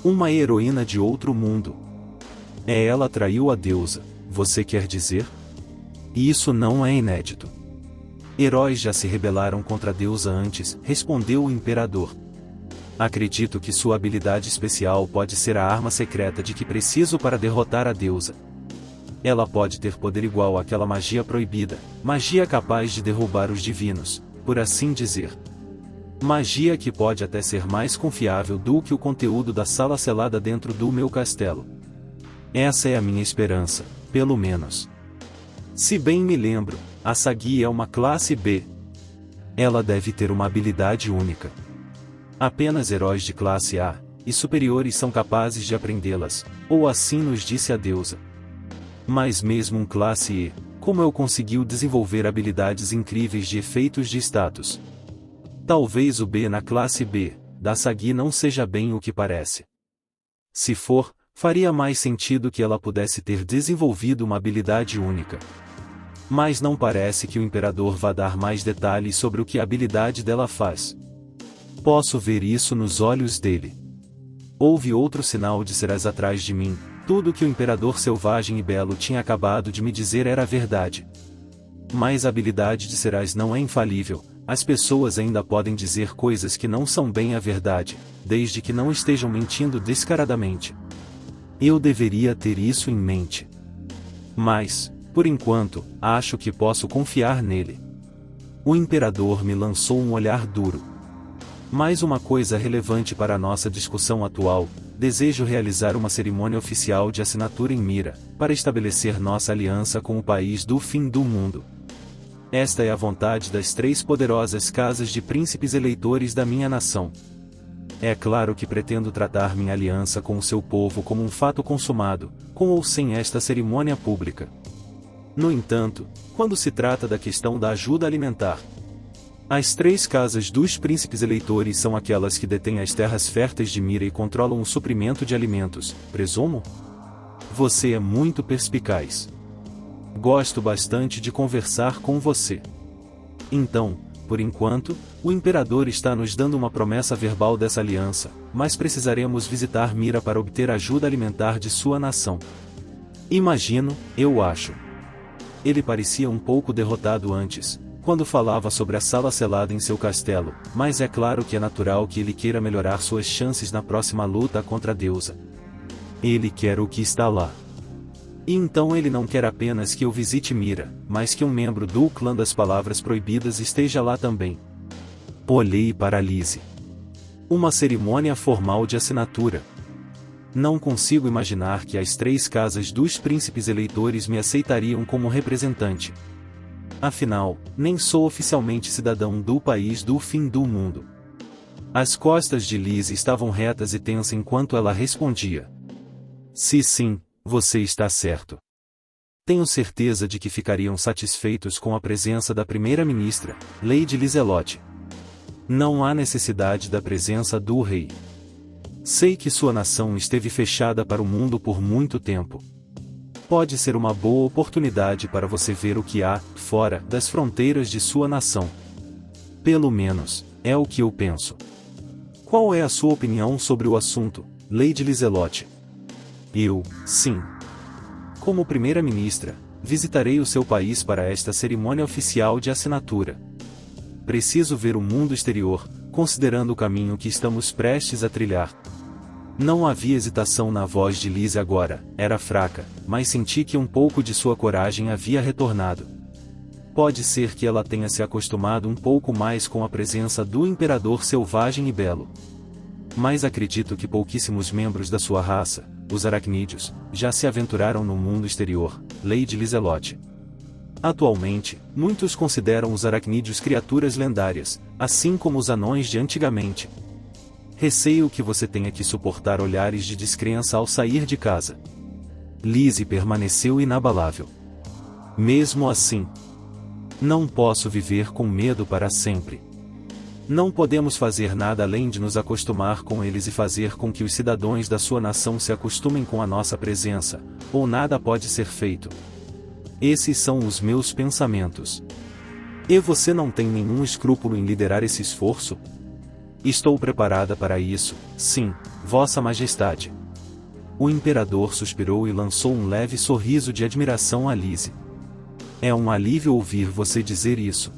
Uma heroína de outro mundo. Ela traiu a deusa, você quer dizer? Isso não é inédito. Heróis já se rebelaram contra a deusa antes, respondeu o imperador. Acredito que sua habilidade especial pode ser a arma secreta de que preciso para derrotar a deusa. Ela pode ter poder igual àquela magia proibida, magia capaz de derrubar os divinos, por assim dizer. Magia que pode até ser mais confiável do que o conteúdo da sala selada dentro do meu castelo. Essa é a minha esperança, pelo menos. Se bem me lembro, a Sagi é uma classe B. Ela deve ter uma habilidade única. Apenas heróis de classe A e superiores são capazes de aprendê-las, ou assim nos disse a deusa. Mas mesmo um classe E, como eu conseguiu desenvolver habilidades incríveis de efeitos de status? Talvez o B na classe B, da Sagi não seja bem o que parece. Se for, faria mais sentido que ela pudesse ter desenvolvido uma habilidade única. Mas não parece que o imperador vá dar mais detalhes sobre o que a habilidade dela faz. Posso ver isso nos olhos dele. Houve outro sinal de serás atrás de mim, tudo que o imperador selvagem e belo tinha acabado de me dizer era verdade. Mas a habilidade de serás não é infalível, as pessoas ainda podem dizer coisas que não são bem a verdade, desde que não estejam mentindo descaradamente. Eu deveria ter isso em mente. Mas, por enquanto, acho que posso confiar nele. O imperador me lançou um olhar duro. Mais uma coisa relevante para a nossa discussão atual, desejo realizar uma cerimônia oficial de assinatura em Mira, para estabelecer nossa aliança com o país do fim do mundo. Esta é a vontade das 3 poderosas casas de príncipes eleitores da minha nação. É claro que pretendo tratar minha aliança com o seu povo como um fato consumado, com ou sem esta cerimônia pública. No entanto, quando se trata da questão da ajuda alimentar, as 3 casas dos príncipes eleitores são aquelas que detêm as terras férteis de Mira e controlam o suprimento de alimentos, presumo? Você é muito perspicaz. Gosto bastante de conversar com você. Então, por enquanto, o imperador está nos dando uma promessa verbal dessa aliança, mas precisaremos visitar Mira para obter ajuda alimentar de sua nação. Imagino, eu acho. Ele parecia um pouco derrotado antes, quando falava sobre a sala selada em seu castelo, mas é claro que é natural que ele queira melhorar suas chances na próxima luta contra a deusa. Ele quer o que está lá. E então ele não quer apenas que eu visite Mira, mas que um membro do clã das Palavras Proibidas esteja lá também. Olhei para Lise. Uma cerimônia formal de assinatura. Não consigo imaginar que as 3 casas dos príncipes eleitores me aceitariam como representante. Afinal, nem sou oficialmente cidadão do país do fim do mundo. As costas de Lise estavam retas e tensas enquanto ela respondia. Sim, você está certo. Tenho certeza de que ficariam satisfeitos com a presença da primeira-ministra, Lady Liselotte. Não há necessidade da presença do rei. Sei que sua nação esteve fechada para o mundo por muito tempo. Pode ser uma boa oportunidade para você ver o que há fora das fronteiras de sua nação. Pelo menos, é o que eu penso. Qual é a sua opinião sobre o assunto, Lady Liselotte? Sim. Como primeira-ministra, visitarei o seu país para esta cerimônia oficial de assinatura. Preciso ver o mundo exterior, considerando o caminho que estamos prestes a trilhar. Não havia hesitação na voz de Lise agora, era fraca, mas senti que um pouco de sua coragem havia retornado. Pode ser que ela tenha se acostumado um pouco mais com a presença do imperador selvagem e belo. Mas acredito que pouquíssimos membros da sua raça, os aracnídeos, já se aventuraram no mundo exterior, Lady Liselotte. Atualmente, muitos consideram os aracnídeos criaturas lendárias, assim como os anões de antigamente. Receio que você tenha que suportar olhares de descrença ao sair de casa. Lise permaneceu inabalável. Mesmo assim, não posso viver com medo para sempre. Não podemos fazer nada além de nos acostumar com eles e fazer com que os cidadãos da sua nação se acostumem com a nossa presença, ou nada pode ser feito. Esses são os meus pensamentos. E você não tem nenhum escrúpulo em liderar esse esforço? Estou preparada para isso, sim, Vossa Majestade. O imperador suspirou e lançou um leve sorriso de admiração a Lise. É um alívio ouvir você dizer isso.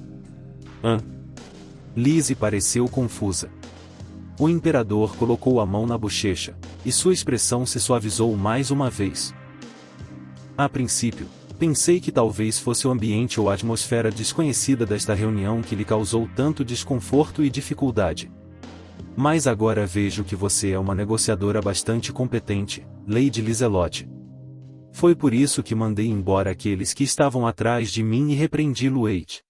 Lise pareceu confusa. O imperador colocou a mão na bochecha, e sua expressão se suavizou mais uma vez. A princípio, pensei que talvez fosse o ambiente ou a atmosfera desconhecida desta reunião que lhe causou tanto desconforto e dificuldade. Mas agora vejo que você é uma negociadora bastante competente, Lady Liselotte. Foi por isso que mandei embora aqueles que estavam atrás de mim e repreendi Lueit.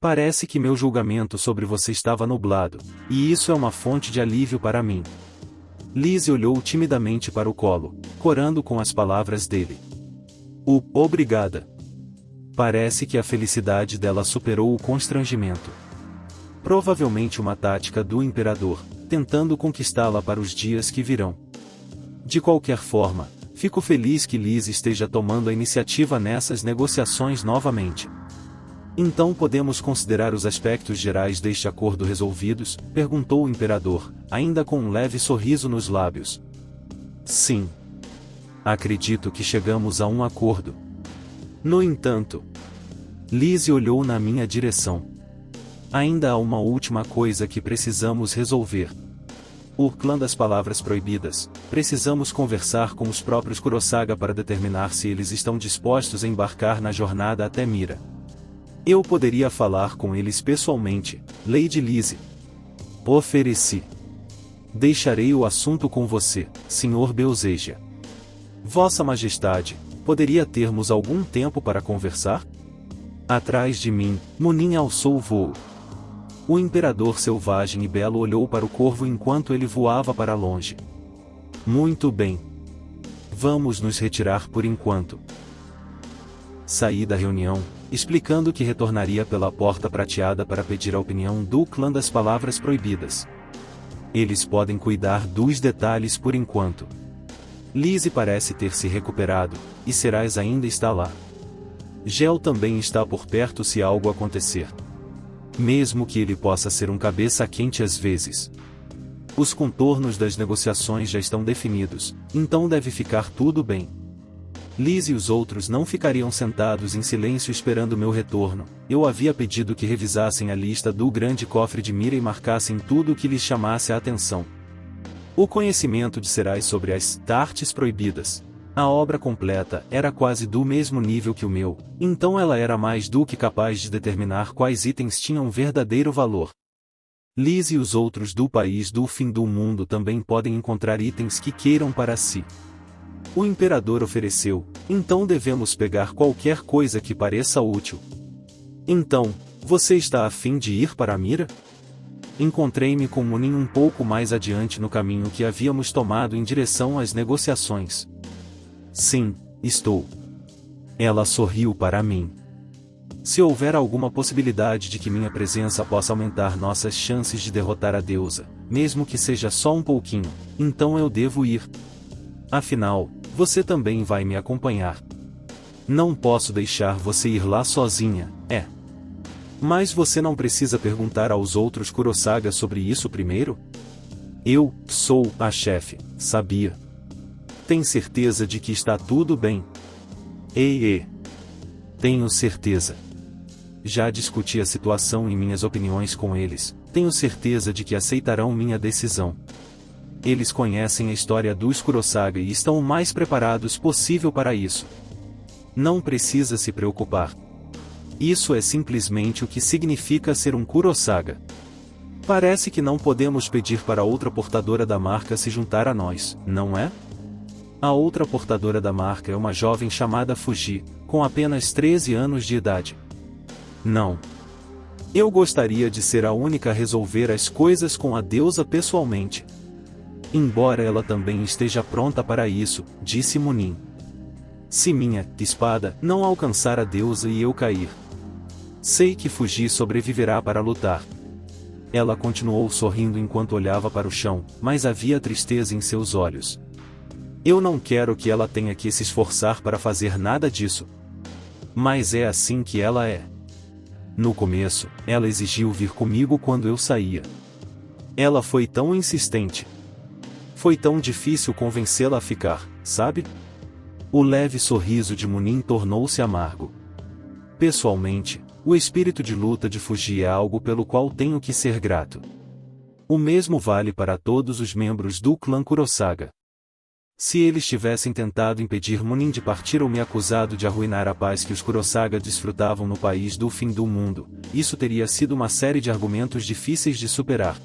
Parece que meu julgamento sobre você estava nublado, e isso é uma fonte de alívio para mim. Lise olhou timidamente para o colo, corando com as palavras dele. Obrigada. Parece que a felicidade dela superou o constrangimento. Provavelmente uma tática do imperador, tentando conquistá-la para os dias que virão. De qualquer forma, fico feliz que Lise esteja tomando a iniciativa nessas negociações novamente. Então podemos considerar os aspectos gerais deste acordo resolvidos? Perguntou o imperador, ainda com um leve sorriso nos lábios. Sim. Acredito que chegamos a um acordo. No entanto, Lise olhou na minha direção. Ainda há uma última coisa que precisamos resolver. O clã das Palavras Proibidas, precisamos conversar com os próprios Kurosaga para determinar se eles estão dispostos a embarcar na jornada até Mira. Eu poderia falar com eles pessoalmente, Lady Lise. Ofereci. Deixarei o assunto com você, Sr. Belzeja. Vossa Majestade, poderia termos algum tempo para conversar? Atrás de mim, Munin alçou o voo. O imperador selvagem e belo olhou para o corvo enquanto ele voava para longe. Muito bem. Vamos nos retirar por enquanto. Saí da reunião, explicando que retornaria pela porta prateada para pedir a opinião do clã das palavras proibidas. Eles podem cuidar dos detalhes por enquanto. Lizzie parece ter se recuperado, e Serais ainda está lá. Gel também está por perto se algo acontecer. Mesmo que ele possa ser um cabeça quente às vezes. Os contornos das negociações já estão definidos, então deve ficar tudo bem. Liz e os outros não ficariam sentados em silêncio esperando meu retorno. Eu havia pedido que revisassem a lista do grande cofre de Mira e marcassem tudo o que lhes chamasse a atenção. O conhecimento de Serais sobre as artes proibidas, a obra completa, era quase do mesmo nível que o meu, então ela era mais do que capaz de determinar quais itens tinham verdadeiro valor. Liz e os outros do país do fim do mundo também podem encontrar itens que queiram para si. O imperador ofereceu, então devemos pegar qualquer coisa que pareça útil. Então, você está a fim de ir para Mira? Encontrei-me com Munin um pouco mais adiante no caminho que havíamos tomado em direção às negociações. Sim, estou. Ela sorriu para mim. Se houver alguma possibilidade de que minha presença possa aumentar nossas chances de derrotar a deusa, mesmo que seja só um pouquinho, então eu devo ir. Afinal, você também vai me acompanhar. Não posso deixar você ir lá sozinha, é. Mas você não precisa perguntar aos outros Kurosaga sobre isso primeiro? Eu sou a chefe, sabia? Tem certeza de que está tudo bem? Ei. Tenho certeza. Já discuti a situação e minhas opiniões com eles, tenho certeza de que aceitarão minha decisão. Eles conhecem a história dos Kurosaga e estão o mais preparados possível para isso. Não precisa se preocupar. Isso é simplesmente o que significa ser um Kurosaga. Parece que não podemos pedir para outra portadora da marca se juntar a nós, não é? A outra portadora da marca é uma jovem chamada Fuji, com apenas 13 anos de idade. Não. Eu gostaria de ser a única a resolver as coisas com a deusa pessoalmente. Embora ela também esteja pronta para isso, disse Munin. Se minha espada não alcançar a deusa e eu cair, sei que Fuji sobreviverá para lutar. Ela continuou sorrindo enquanto olhava para o chão, mas havia tristeza em seus olhos. Eu não quero que ela tenha que se esforçar para fazer nada disso. Mas é assim que ela é. No começo, ela exigiu vir comigo quando eu saía. Ela foi tão insistente. Foi tão difícil convencê-la a ficar, sabe? O leve sorriso de Munin tornou-se amargo. Pessoalmente, o espírito de luta de Fuji é algo pelo qual tenho que ser grato. O mesmo vale para todos os membros do clã Kurosaga. Se eles tivessem tentado impedir Munin de partir ou me acusado de arruinar a paz que os Kurosaga desfrutavam no país do fim do mundo, isso teria sido uma série de argumentos difíceis de superar.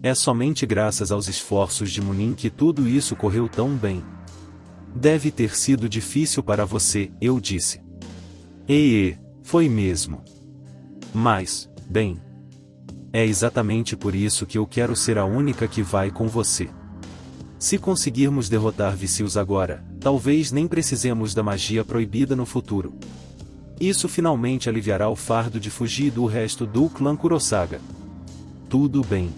É somente graças aos esforços de Munin que tudo isso correu tão bem. Deve ter sido difícil para você, eu disse. Foi mesmo. Mas, bem. É exatamente por isso que eu quero ser a única que vai com você. Se conseguirmos derrotar Vicious agora, talvez nem precisemos da magia proibida no futuro. Isso finalmente aliviará o fardo de fugir do resto do clã Kurosaga. Tudo bem.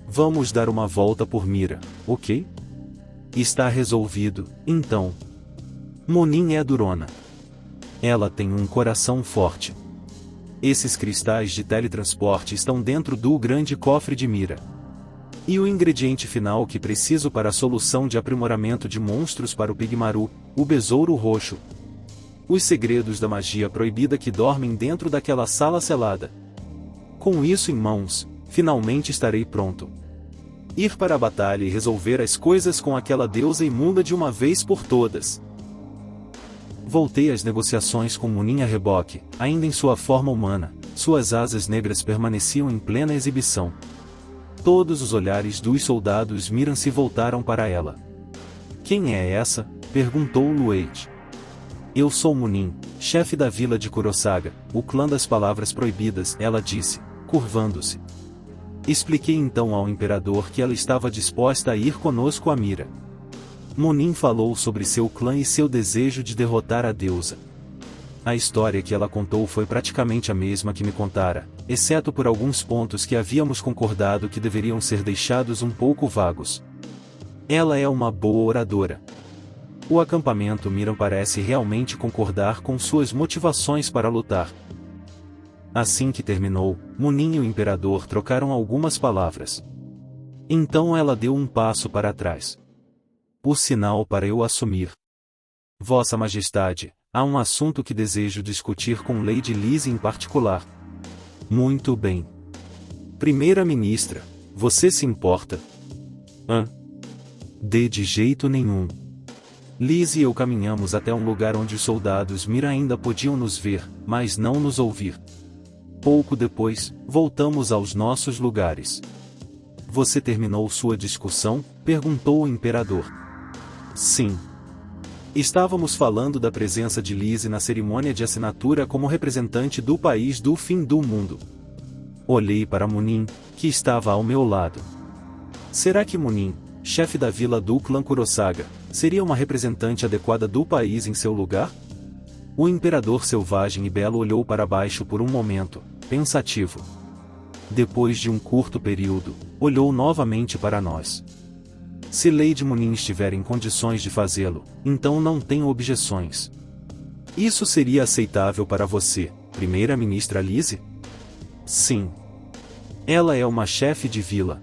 Vamos dar uma volta por Mira, ok? Está resolvido, então. Munin é durona. Ela tem um coração forte. Esses cristais de teletransporte estão dentro do grande cofre de Mira. E o ingrediente final que preciso para a solução de aprimoramento de monstros para o Pigmaru, o Besouro Roxo. Os segredos da magia proibida que dormem dentro daquela sala selada. Com isso em mãos, finalmente estarei pronto. Ir para a batalha e resolver as coisas com aquela deusa imunda de uma vez por todas. Voltei às negociações com Munin a reboque, ainda em sua forma humana, suas asas negras permaneciam em plena exibição. Todos os olhares dos soldados Miran se voltaram para ela. Quem é essa? Perguntou Lueit. Eu sou Munin, chefe da vila de Kurosaga, o clã das palavras proibidas, ela disse, curvando-se. Expliquei então ao imperador que ela estava disposta a ir conosco a Mira. Munin falou sobre seu clã e seu desejo de derrotar a deusa. A história que ela contou foi praticamente a mesma que me contara, exceto por alguns pontos que havíamos concordado que deveriam ser deixados um pouco vagos. Ela é uma boa oradora. O acampamento Miram parece realmente concordar com suas motivações para lutar. Assim que terminou, Munin e o imperador trocaram algumas palavras. Então ela deu um passo para trás. Por sinal para eu assumir. Vossa Majestade, há um assunto que desejo discutir com Lady Lise em particular. Muito bem. Primeira-Ministra, você se importa? De jeito nenhum. Lise e eu caminhamos até um lugar onde os soldados Mira ainda podiam nos ver, mas não nos ouvir. Pouco depois, voltamos aos nossos lugares. Você terminou sua discussão? Perguntou o imperador. Sim. Estávamos falando da presença de Lise na cerimônia de assinatura como representante do país do fim do mundo. Olhei para Munin, que estava ao meu lado. Será que Munin, chefe da vila do clã Kurosaga, seria uma representante adequada do país em seu lugar? O imperador selvagem e belo olhou para baixo por um momento, pensativo. Depois de um curto período, olhou novamente para nós. Se Lady Munin estiver em condições de fazê-lo, então não tenho objeções. Isso seria aceitável para você, primeira-ministra Lise? Sim. Ela é uma chefe de vila.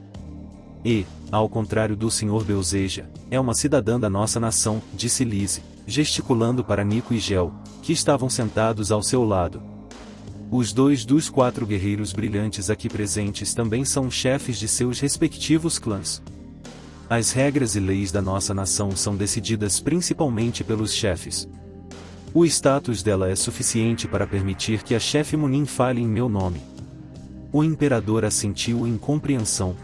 E, ao contrário do Sr. Belzeja, é uma cidadã da nossa nação, disse Lise, gesticulando para Nico e Gel, que estavam sentados ao seu lado. Os dois dos 4 guerreiros brilhantes aqui presentes também são chefes de seus respectivos clãs. As regras e leis da nossa nação são decididas principalmente pelos chefes. O status dela é suficiente para permitir que a chefe Munin fale em meu nome. O imperador assentiu em compreensão.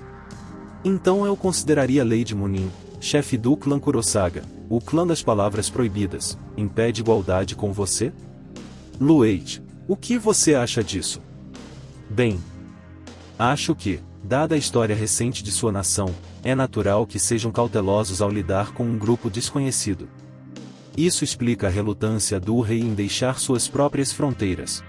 Então eu consideraria Lady Munin, chefe do clã Kurosaga, o clã das palavras proibidas, em pé de igualdade com você? Lueit, o que você acha disso? Bem, acho que, dada a história recente de sua nação, é natural que sejam cautelosos ao lidar com um grupo desconhecido. Isso explica a relutância do rei em deixar suas próprias fronteiras.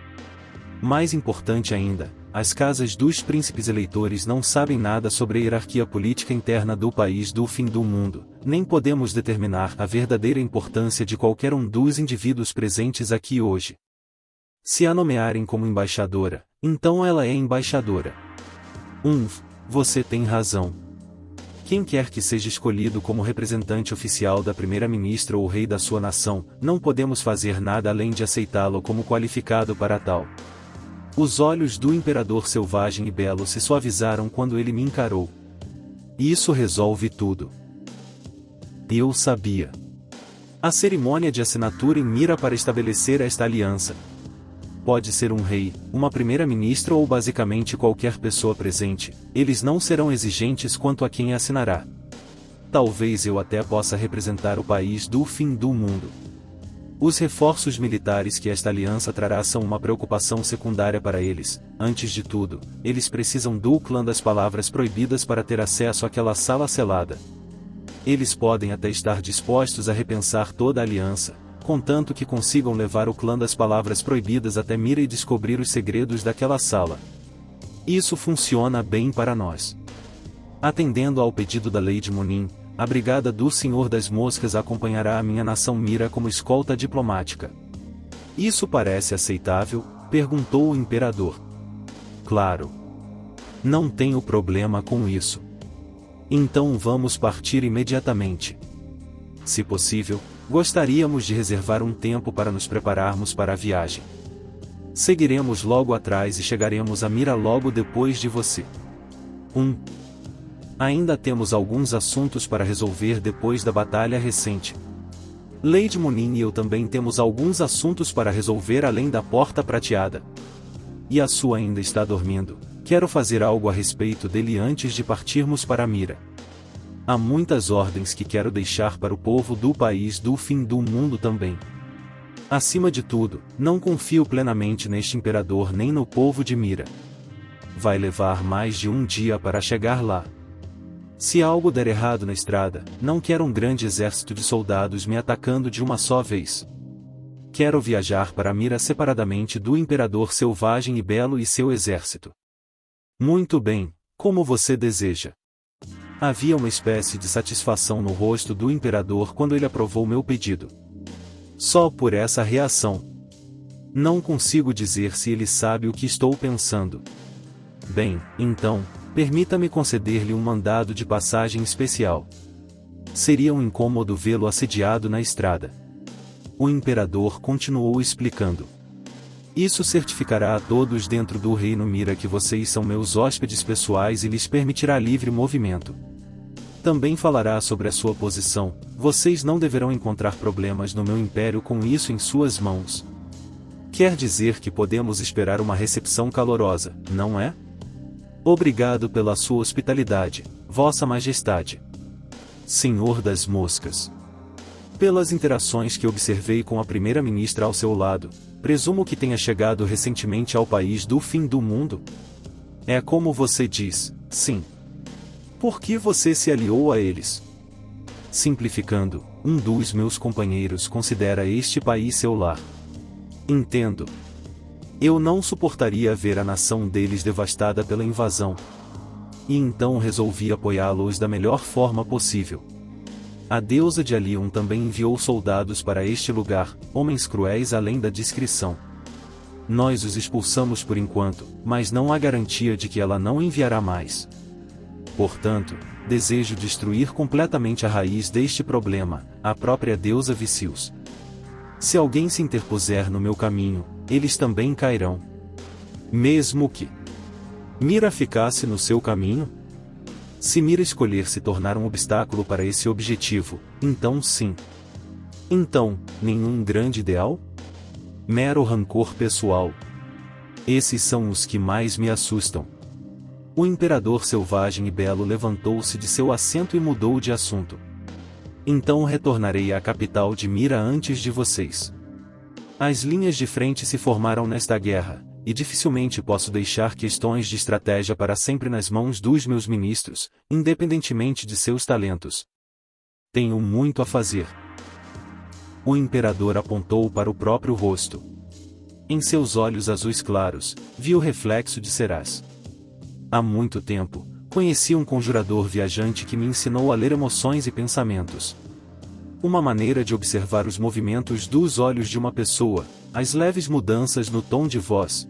Mais importante ainda, as casas dos príncipes eleitores não sabem nada sobre a hierarquia política interna do país do fim do mundo, nem podemos determinar a verdadeira importância de qualquer um dos indivíduos presentes aqui hoje. Se a nomearem como embaixadora, então ela é embaixadora. Você tem razão. Quem quer que seja escolhido como representante oficial da primeira-ministra ou rei da sua nação, não podemos fazer nada além de aceitá-lo como qualificado para tal. Os olhos do imperador selvagem e belo se suavizaram quando ele me encarou. Isso resolve tudo. Eu sabia. A cerimônia de assinatura em mira para estabelecer esta aliança. Pode ser um rei, uma primeira-ministra ou basicamente qualquer pessoa presente, eles não serão exigentes quanto a quem assinará. Talvez eu até possa representar o país do fim do mundo. Os reforços militares que esta aliança trará são uma preocupação secundária para eles. Antes de tudo, eles precisam do clã das palavras proibidas para ter acesso àquela sala selada. Eles podem até estar dispostos a repensar toda a aliança, contanto que consigam levar o clã das palavras proibidas até Mira e descobrir os segredos daquela sala. Isso funciona bem para nós. Atendendo ao pedido da Lady Munin, a brigada do Senhor das Moscas acompanhará a minha nação Mira como escolta diplomática. Isso parece aceitável? Perguntou o imperador. Claro. Não tenho problema com isso. Então vamos partir imediatamente. Se possível, gostaríamos de reservar um tempo para nos prepararmos para a viagem. Seguiremos logo atrás e chegaremos a Mira logo depois de você. Ainda temos alguns assuntos para resolver depois da batalha recente. Lady Munin e eu também temos alguns assuntos para resolver além da porta prateada. E a sua ainda está dormindo. Quero fazer algo a respeito dele antes de partirmos para Mira. Há muitas ordens que quero deixar para o povo do país do fim do mundo também. Acima de tudo, não confio plenamente neste imperador nem no povo de Mira. Vai levar mais de um dia para chegar lá. Se algo der errado na estrada, não quero um grande exército de soldados me atacando de uma só vez. quero viajar para Mira separadamente do imperador selvagem e belo e seu exército. Muito bem, como você deseja. Havia uma espécie de satisfação no rosto do imperador quando ele aprovou meu pedido. Só por essa reação. Não consigo dizer se ele sabe o que estou pensando. Bem, então, permita-me conceder-lhe um mandado de passagem especial. Seria um incômodo vê-lo assediado na estrada. O imperador continuou explicando. Isso certificará a todos dentro do reino Mira que vocês são meus hóspedes pessoais e lhes permitirá livre movimento. Também falará sobre a sua posição, vocês não deverão encontrar problemas no meu império com isso em suas mãos. Quer dizer que podemos esperar uma recepção calorosa, não é? Obrigado pela sua hospitalidade, Vossa Majestade. Senhor das Moscas. Pelas interações que observei com a primeira-ministra ao seu lado, presumo que tenha chegado recentemente ao país do fim do mundo? É como você diz, sim. Por que você se aliou a eles? Simplificando, um dos meus companheiros considera este país seu lar. Entendo. Eu não suportaria ver a nação deles devastada pela invasão. E então resolvi apoiá-los da melhor forma possível. A deusa de Alion também enviou soldados para este lugar, homens cruéis além da descrição. Nós os expulsamos por enquanto, mas não há garantia de que ela não enviará mais. Portanto, desejo destruir completamente a raiz deste problema, a própria deusa Vicius. Se alguém se interpuser no meu caminho, eles também cairão. Mesmo que Mira ficasse no seu caminho? Se Mira escolher se tornar um obstáculo para esse objetivo, então sim. Então, nenhum grande ideal? Mero rancor pessoal. Esses são os que mais me assustam. O imperador selvagem e belo levantou-se de seu assento e mudou de assunto. Então retornarei à capital de Mira antes de vocês. As linhas de frente se formaram nesta guerra, e dificilmente posso deixar questões de estratégia para sempre nas mãos dos meus ministros, independentemente de seus talentos. Tenho muito a fazer. O imperador apontou para o próprio rosto. Em seus olhos azuis claros, vi o reflexo de Serás. Há muito tempo, conheci um conjurador viajante que me ensinou a ler emoções e pensamentos. Uma maneira de observar os movimentos dos olhos de uma pessoa, as leves mudanças no tom de voz,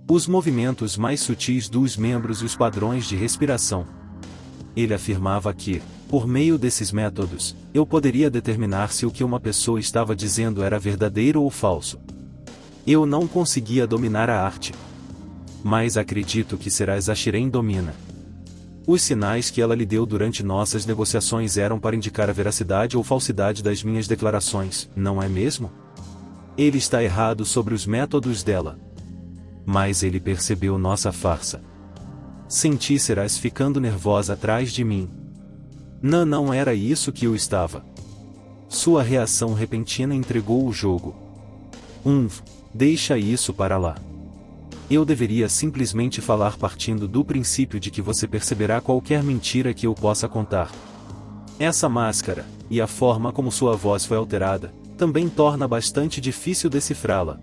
os movimentos mais sutis dos membros e os padrões de respiração. Ele afirmava que, por meio desses métodos, eu poderia determinar se o que uma pessoa estava dizendo era verdadeiro ou falso. Eu não conseguia dominar a arte. Mas acredito que Serás Achiren domina. Os sinais que ela lhe deu durante nossas negociações eram para indicar a veracidade ou falsidade das minhas declarações, não é mesmo? Ele está errado sobre os métodos dela. Mas ele percebeu nossa farsa. Senti Serás ficando nervosa atrás de mim. Não era isso que eu estava. Sua reação repentina entregou o jogo. Deixa isso para lá. Eu deveria simplesmente falar partindo do princípio de que você perceberá qualquer mentira que eu possa contar. Essa máscara, e a forma como sua voz foi alterada, também torna bastante difícil decifrá-la.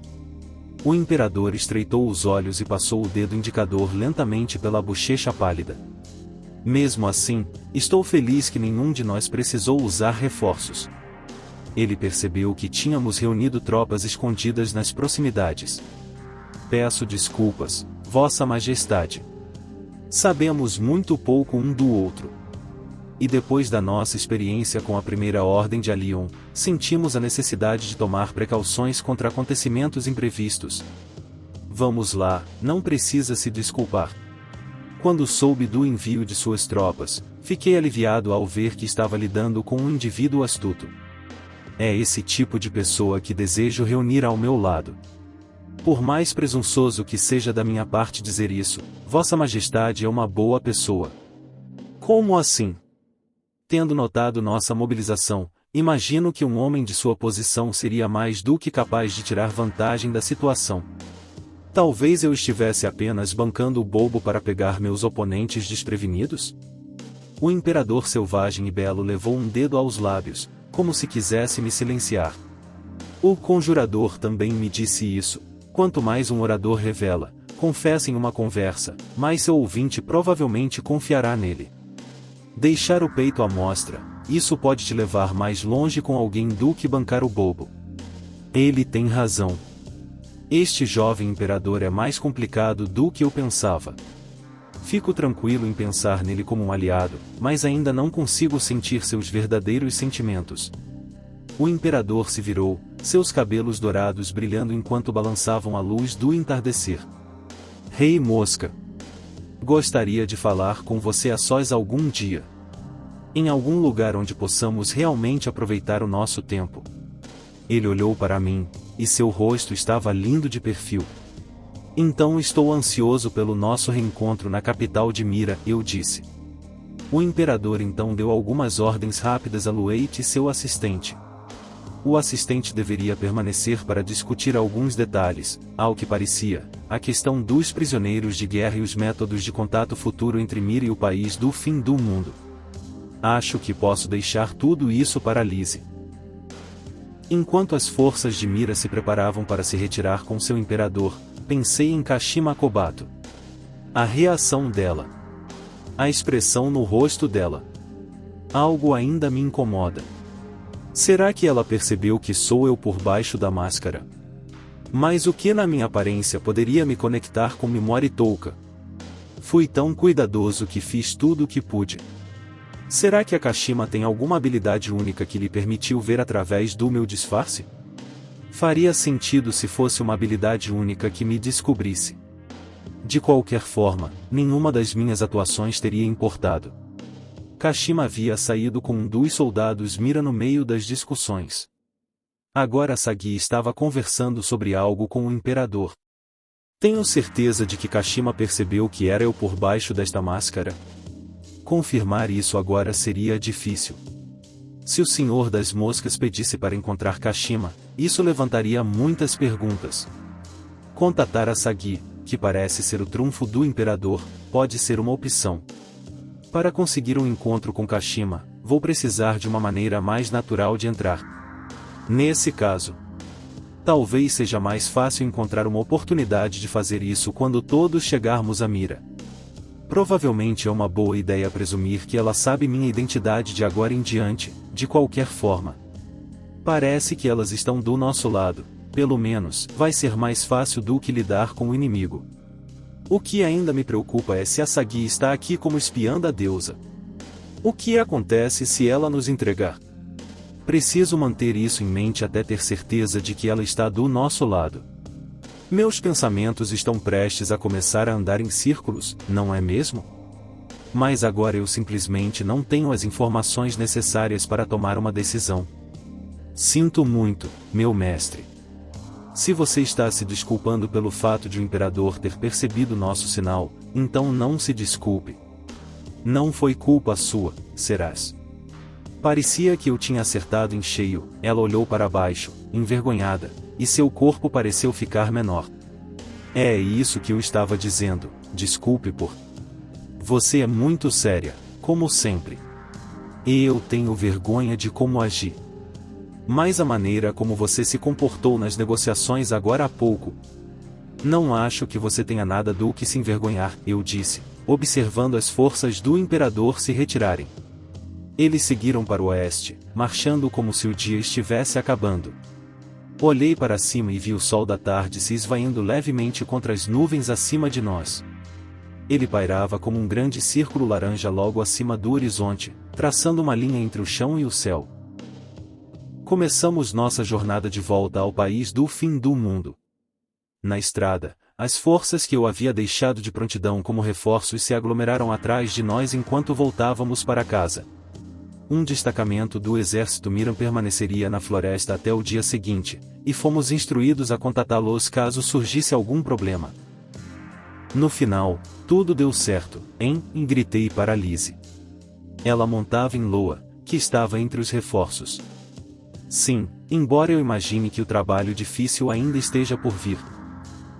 O imperador estreitou os olhos e passou o dedo indicador lentamente pela bochecha pálida. Mesmo assim, estou feliz que nenhum de nós precisou usar reforços. Ele percebeu que tínhamos reunido tropas escondidas nas proximidades. Peço desculpas, Vossa Majestade. Sabemos muito pouco um do outro. E depois da nossa experiência com a Primeira Ordem de Alion, sentimos a necessidade de tomar precauções contra acontecimentos imprevistos. Vamos lá, não precisa se desculpar. Quando soube do envio de suas tropas, fiquei aliviado ao ver que estava lidando com um indivíduo astuto. É esse tipo de pessoa que desejo reunir ao meu lado. Por mais presunçoso que seja da minha parte dizer isso, Vossa Majestade é uma boa pessoa. Como assim? Tendo notado nossa mobilização, imagino que um homem de sua posição seria mais do que capaz de tirar vantagem da situação. Talvez eu estivesse apenas bancando o bobo para pegar meus oponentes desprevenidos? O imperador selvagem e belo levou um dedo aos lábios, como se quisesse me silenciar. O conjurador também me disse isso. Quanto mais um orador revela, confessa em uma conversa, mais seu ouvinte provavelmente confiará nele. Deixar o peito à mostra, isso pode te levar mais longe com alguém do que bancar o bobo. Ele tem razão. Este jovem imperador é mais complicado do que eu pensava. Fico tranquilo em pensar nele como um aliado, mas ainda não consigo sentir seus verdadeiros sentimentos. O imperador se virou, seus cabelos dourados brilhando enquanto balançavam à luz do entardecer. Rei Mosca. Gostaria de falar com você a sós algum dia. Em algum lugar onde possamos realmente aproveitar o nosso tempo. Ele olhou para mim, e seu rosto estava lindo de perfil. Então estou ansioso pelo nosso reencontro na capital de Mira, eu disse. O imperador então deu algumas ordens rápidas a Lueit e seu assistente. O assistente deveria permanecer para discutir alguns detalhes, ao que parecia, a questão dos prisioneiros de guerra e os métodos de contato futuro entre Mira e o país do fim do mundo. Acho que posso deixar tudo isso para Lise. Enquanto as forças de Mira se preparavam para se retirar com seu imperador, pensei em Kashima Kobato. A reação dela. A expressão no rosto dela. Algo ainda me incomoda. Será que ela percebeu que sou eu por baixo da máscara? Mas o que na minha aparência poderia me conectar com Mimori Touka? Fui tão cuidadoso que fiz tudo o que pude. Será que a Kashima tem alguma habilidade única que lhe permitiu ver através do meu disfarce? Faria sentido se fosse uma habilidade única que me descobrisse. De qualquer forma, nenhuma das minhas atuações teria importado. Kashima havia saído com um dos soldados Mira no meio das discussões. Agora Sagi estava conversando sobre algo com o imperador. Tenho certeza de que Kashima percebeu que era eu por baixo desta máscara. Confirmar isso agora seria difícil. Se o Senhor das Moscas pedisse para encontrar Kashima, isso levantaria muitas perguntas. Contatar a Sagi, que parece ser o trunfo do imperador, pode ser uma opção. Para conseguir um encontro com Kashima, vou precisar de uma maneira mais natural de entrar. Nesse caso, talvez seja mais fácil encontrar uma oportunidade de fazer isso quando todos chegarmos a Mira. Provavelmente é uma boa ideia presumir que ela sabe minha identidade de agora em diante, de qualquer forma. Parece que elas estão do nosso lado, pelo menos, vai ser mais fácil do que lidar com o inimigo. O que ainda me preocupa é se a Sagi está aqui como espiã da deusa. O que acontece se ela nos entregar? Preciso manter isso em mente até ter certeza de que ela está do nosso lado. Meus pensamentos estão prestes a começar a andar em círculos, não é mesmo? Mas agora eu simplesmente não tenho as informações necessárias para tomar uma decisão. Sinto muito, meu mestre. Se você está se desculpando pelo fato de o imperador ter percebido nosso sinal, então não se desculpe. Não foi culpa sua, serás. Parecia que eu tinha acertado em cheio, ela olhou para baixo, envergonhada, e seu corpo pareceu ficar menor. É isso que eu estava dizendo, desculpe por... Você é muito séria, como sempre. E eu tenho vergonha de como agi. Mas a maneira como você se comportou nas negociações agora há pouco. Não acho que você tenha nada do que se envergonhar, eu disse, observando as forças do imperador se retirarem. Eles seguiram para o oeste, marchando como se o dia estivesse acabando. Olhei para cima e vi o sol da tarde se esvaindo levemente contra as nuvens acima de nós. Ele pairava como um grande círculo laranja logo acima do horizonte, traçando uma linha entre o chão e o céu. Começamos nossa jornada de volta ao país do fim do mundo. Na estrada, as forças que eu havia deixado de prontidão como reforços se aglomeraram atrás de nós enquanto voltávamos para casa. Um destacamento do exército Miran permaneceria na floresta até o dia seguinte, e fomos instruídos a contatá-los caso surgisse algum problema. No final, tudo deu certo, gritei para Lise. Ela montava em Loa, que estava entre os reforços. Sim, embora eu imagine que o trabalho difícil ainda esteja por vir.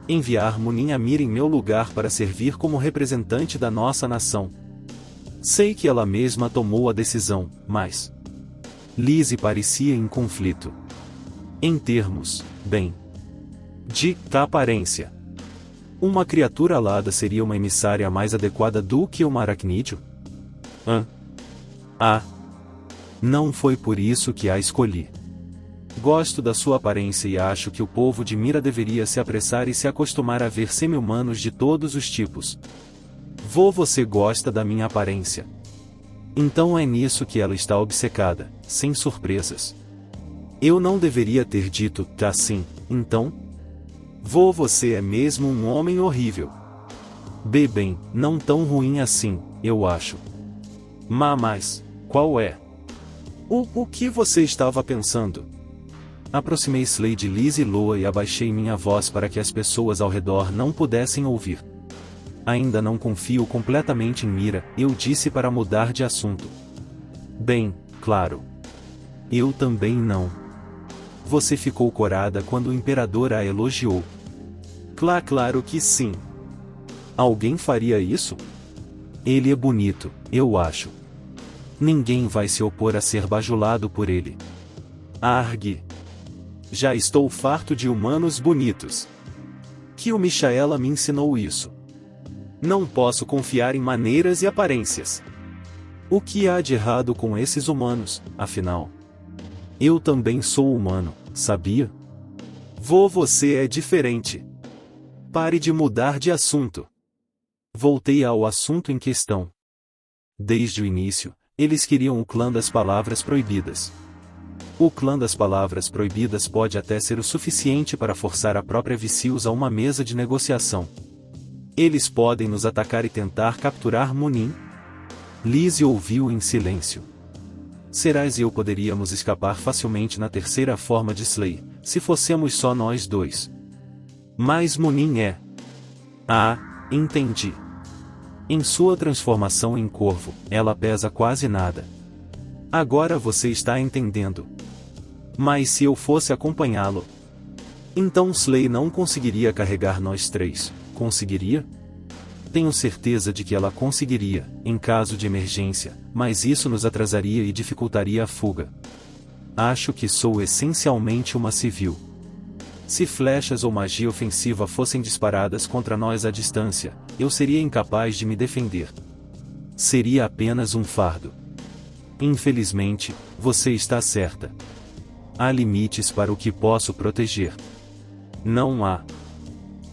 Enviar Munin Amir em meu lugar para servir como representante da nossa nação. Sei que ela mesma tomou a decisão, mas... Lise parecia em conflito. Em termos, bem, de aparência. Uma criatura alada seria uma emissária mais adequada do que uma aracnídeo? Não foi por isso que a escolhi. Gosto da sua aparência e acho que o povo de Mira deveria se apressar e se acostumar a ver semi-humanos de todos os tipos. Você gosta da minha aparência. Então é nisso que ela está obcecada, sem surpresas. Eu não deveria ter dito, assim, então? Você é mesmo um homem horrível. Bem, não tão ruim assim, eu acho. Mas, qual é? O que você estava pensando? Aproximei Slay de Liz e Loa e abaixei minha voz para que as pessoas ao redor não pudessem ouvir. Ainda não confio completamente em Mira, eu disse para mudar de assunto. Bem, claro. Eu também não. Você ficou corada quando o imperador a elogiou. Claro que sim. Alguém faria isso? Ele é bonito, eu acho. Ninguém vai se opor a ser bajulado por ele. Argue. Já estou farto de humanos bonitos. Que o Michaela me ensinou isso. Não posso confiar em maneiras e aparências. O que há de errado com esses humanos, afinal? Eu também sou humano, sabia? Você é diferente. Pare de mudar de assunto. Voltei ao assunto em questão. Desde o início, eles queriam o clã das palavras proibidas. O clã das palavras proibidas pode até ser o suficiente para forçar a própria Vicious a uma mesa de negociação. Eles podem nos atacar e tentar capturar Munin? Lizzie ouviu em silêncio. Serás e eu poderíamos escapar facilmente na terceira forma de Slay, se fossemos só nós dois. Mas Munin é... entendi. Em sua transformação em corvo, ela pesa quase nada. Agora você está entendendo. Mas se eu fosse acompanhá-lo? Então Slay não conseguiria carregar nós três, conseguiria? Tenho certeza de que ela conseguiria, em caso de emergência, mas isso nos atrasaria e dificultaria a fuga. Acho que sou essencialmente uma civil. Se flechas ou magia ofensiva fossem disparadas contra nós à distância, eu seria incapaz de me defender. Seria apenas um fardo. Infelizmente, você está certa. Há limites para o que posso proteger. Não há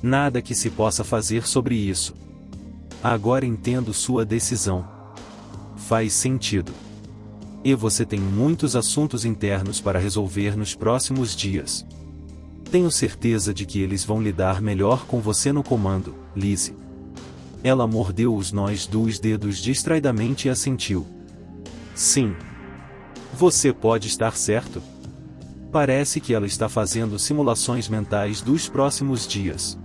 nada que se possa fazer sobre isso. Agora entendo sua decisão. Faz sentido. E você tem muitos assuntos internos para resolver nos próximos dias. Tenho certeza de que eles vão lidar melhor com você no comando, Lizzie. Ela mordeu os nós dos dedos distraidamente e assentiu. Sim. Você pode estar certo. Parece que ela está fazendo simulações mentais dos próximos dias.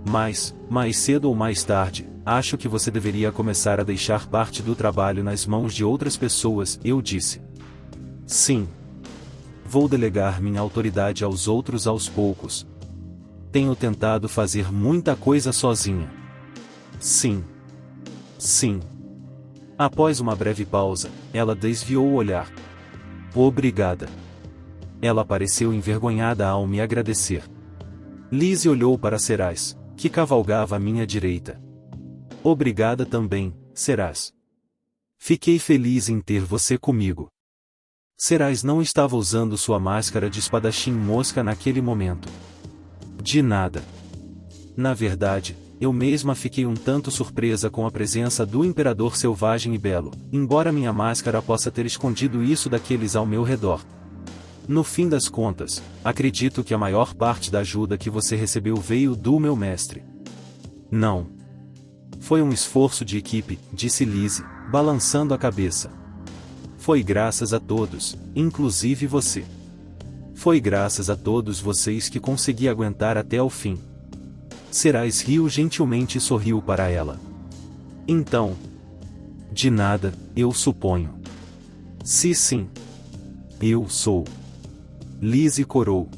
Mas, mais cedo ou mais tarde, acho que você deveria começar a deixar parte do trabalho nas mãos de outras pessoas, eu disse. Sim. Vou delegar minha autoridade aos outros aos poucos. Tenho tentado fazer muita coisa sozinha. Sim. Após uma breve pausa, ela desviou o olhar. Obrigada. Ela pareceu envergonhada ao me agradecer. Lizzie olhou para Serás, que cavalgava à minha direita. Obrigada também, Serás. Fiquei feliz em ter você comigo. Serás não estava usando sua máscara de espadachim mosca naquele momento. De nada. Na verdade, eu mesma fiquei um tanto surpresa com a presença do Imperador selvagem e belo, embora minha máscara possa ter escondido isso daqueles ao meu redor. No fim das contas, acredito que a maior parte da ajuda que você recebeu veio do meu mestre. Não. Foi um esforço de equipe, disse Lizzie, balançando a cabeça. Foi graças a todos, inclusive você. Foi graças a todos vocês que consegui aguentar até o fim. Serás riu gentilmente e sorriu para ela. Então. De nada, eu suponho. Sim. Eu sou. Lizzie corou.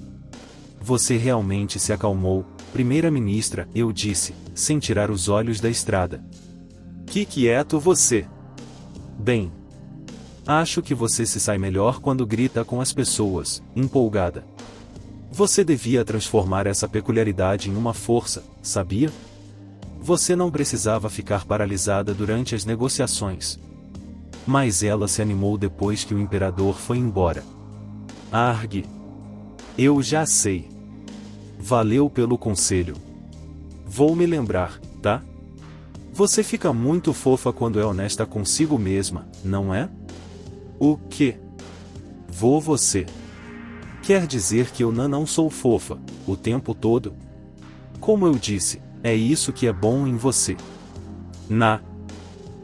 Você realmente se acalmou, primeira-ministra, eu disse, sem tirar os olhos da estrada. Que quieto você. Bem. Acho que você se sai melhor quando grita com as pessoas, empolgada. Você devia transformar essa peculiaridade em uma força, sabia? Você não precisava ficar paralisada durante as negociações. Mas ela se animou depois que o imperador foi embora. Arg! Eu já sei. Valeu pelo conselho. Vou me lembrar, tá? Você fica muito fofa quando é honesta consigo mesma, não é? O quê? Você. Quer dizer que eu não sou fofa, o tempo todo? Como eu disse, é isso que é bom em você.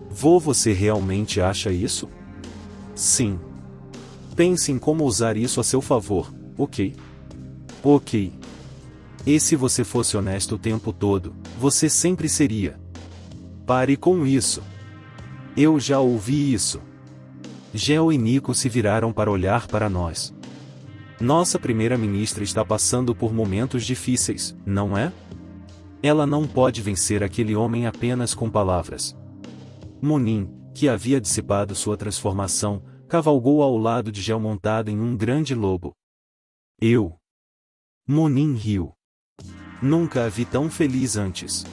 Você realmente acha isso? Sim. Pense em como usar isso a seu favor, ok? Ok. E se você fosse honesto o tempo todo, você sempre seria. Pare com isso. Eu já ouvi isso. Geo e Nico se viraram para olhar para nós. Nossa primeira-ministra está passando por momentos difíceis, não é? Ela não pode vencer aquele homem apenas com palavras. Monin, que havia dissipado sua transformação, cavalgou ao lado de Geo montada em um grande lobo. Monin riu. Nunca a vi tão feliz antes.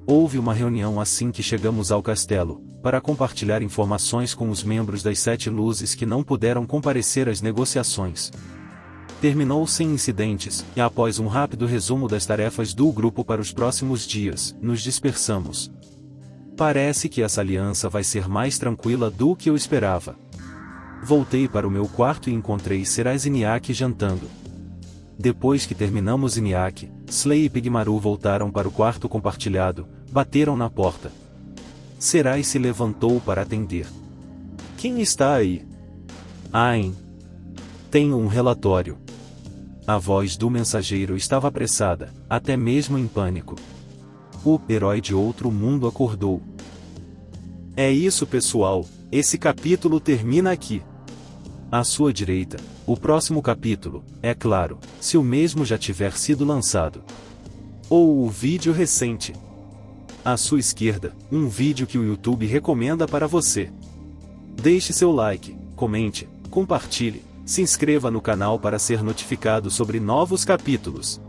Houve uma reunião assim que chegamos ao castelo, para compartilhar informações com os membros das 7 luzes que não puderam comparecer às negociações. Terminou sem incidentes, e após um rápido resumo das tarefas do grupo para os próximos dias, nos dispersamos. Parece que essa aliança vai ser mais tranquila do que eu esperava. Voltei para o meu quarto e encontrei Seraz e Niak jantando. Depois que terminamos Niak, Slay e Pigmaru voltaram para o quarto compartilhado, bateram na porta. Seraz se levantou para atender. Quem está aí? Ain. Tenho um relatório. A voz do mensageiro estava apressada, até mesmo em pânico. O herói de outro mundo acordou. É isso, pessoal, esse capítulo termina aqui. À sua direita, o próximo capítulo, é claro, se o mesmo já tiver sido lançado. Ou o vídeo recente. À sua esquerda, um vídeo que o YouTube recomenda para você. Deixe seu like, comente, compartilhe, se inscreva no canal para ser notificado sobre novos capítulos.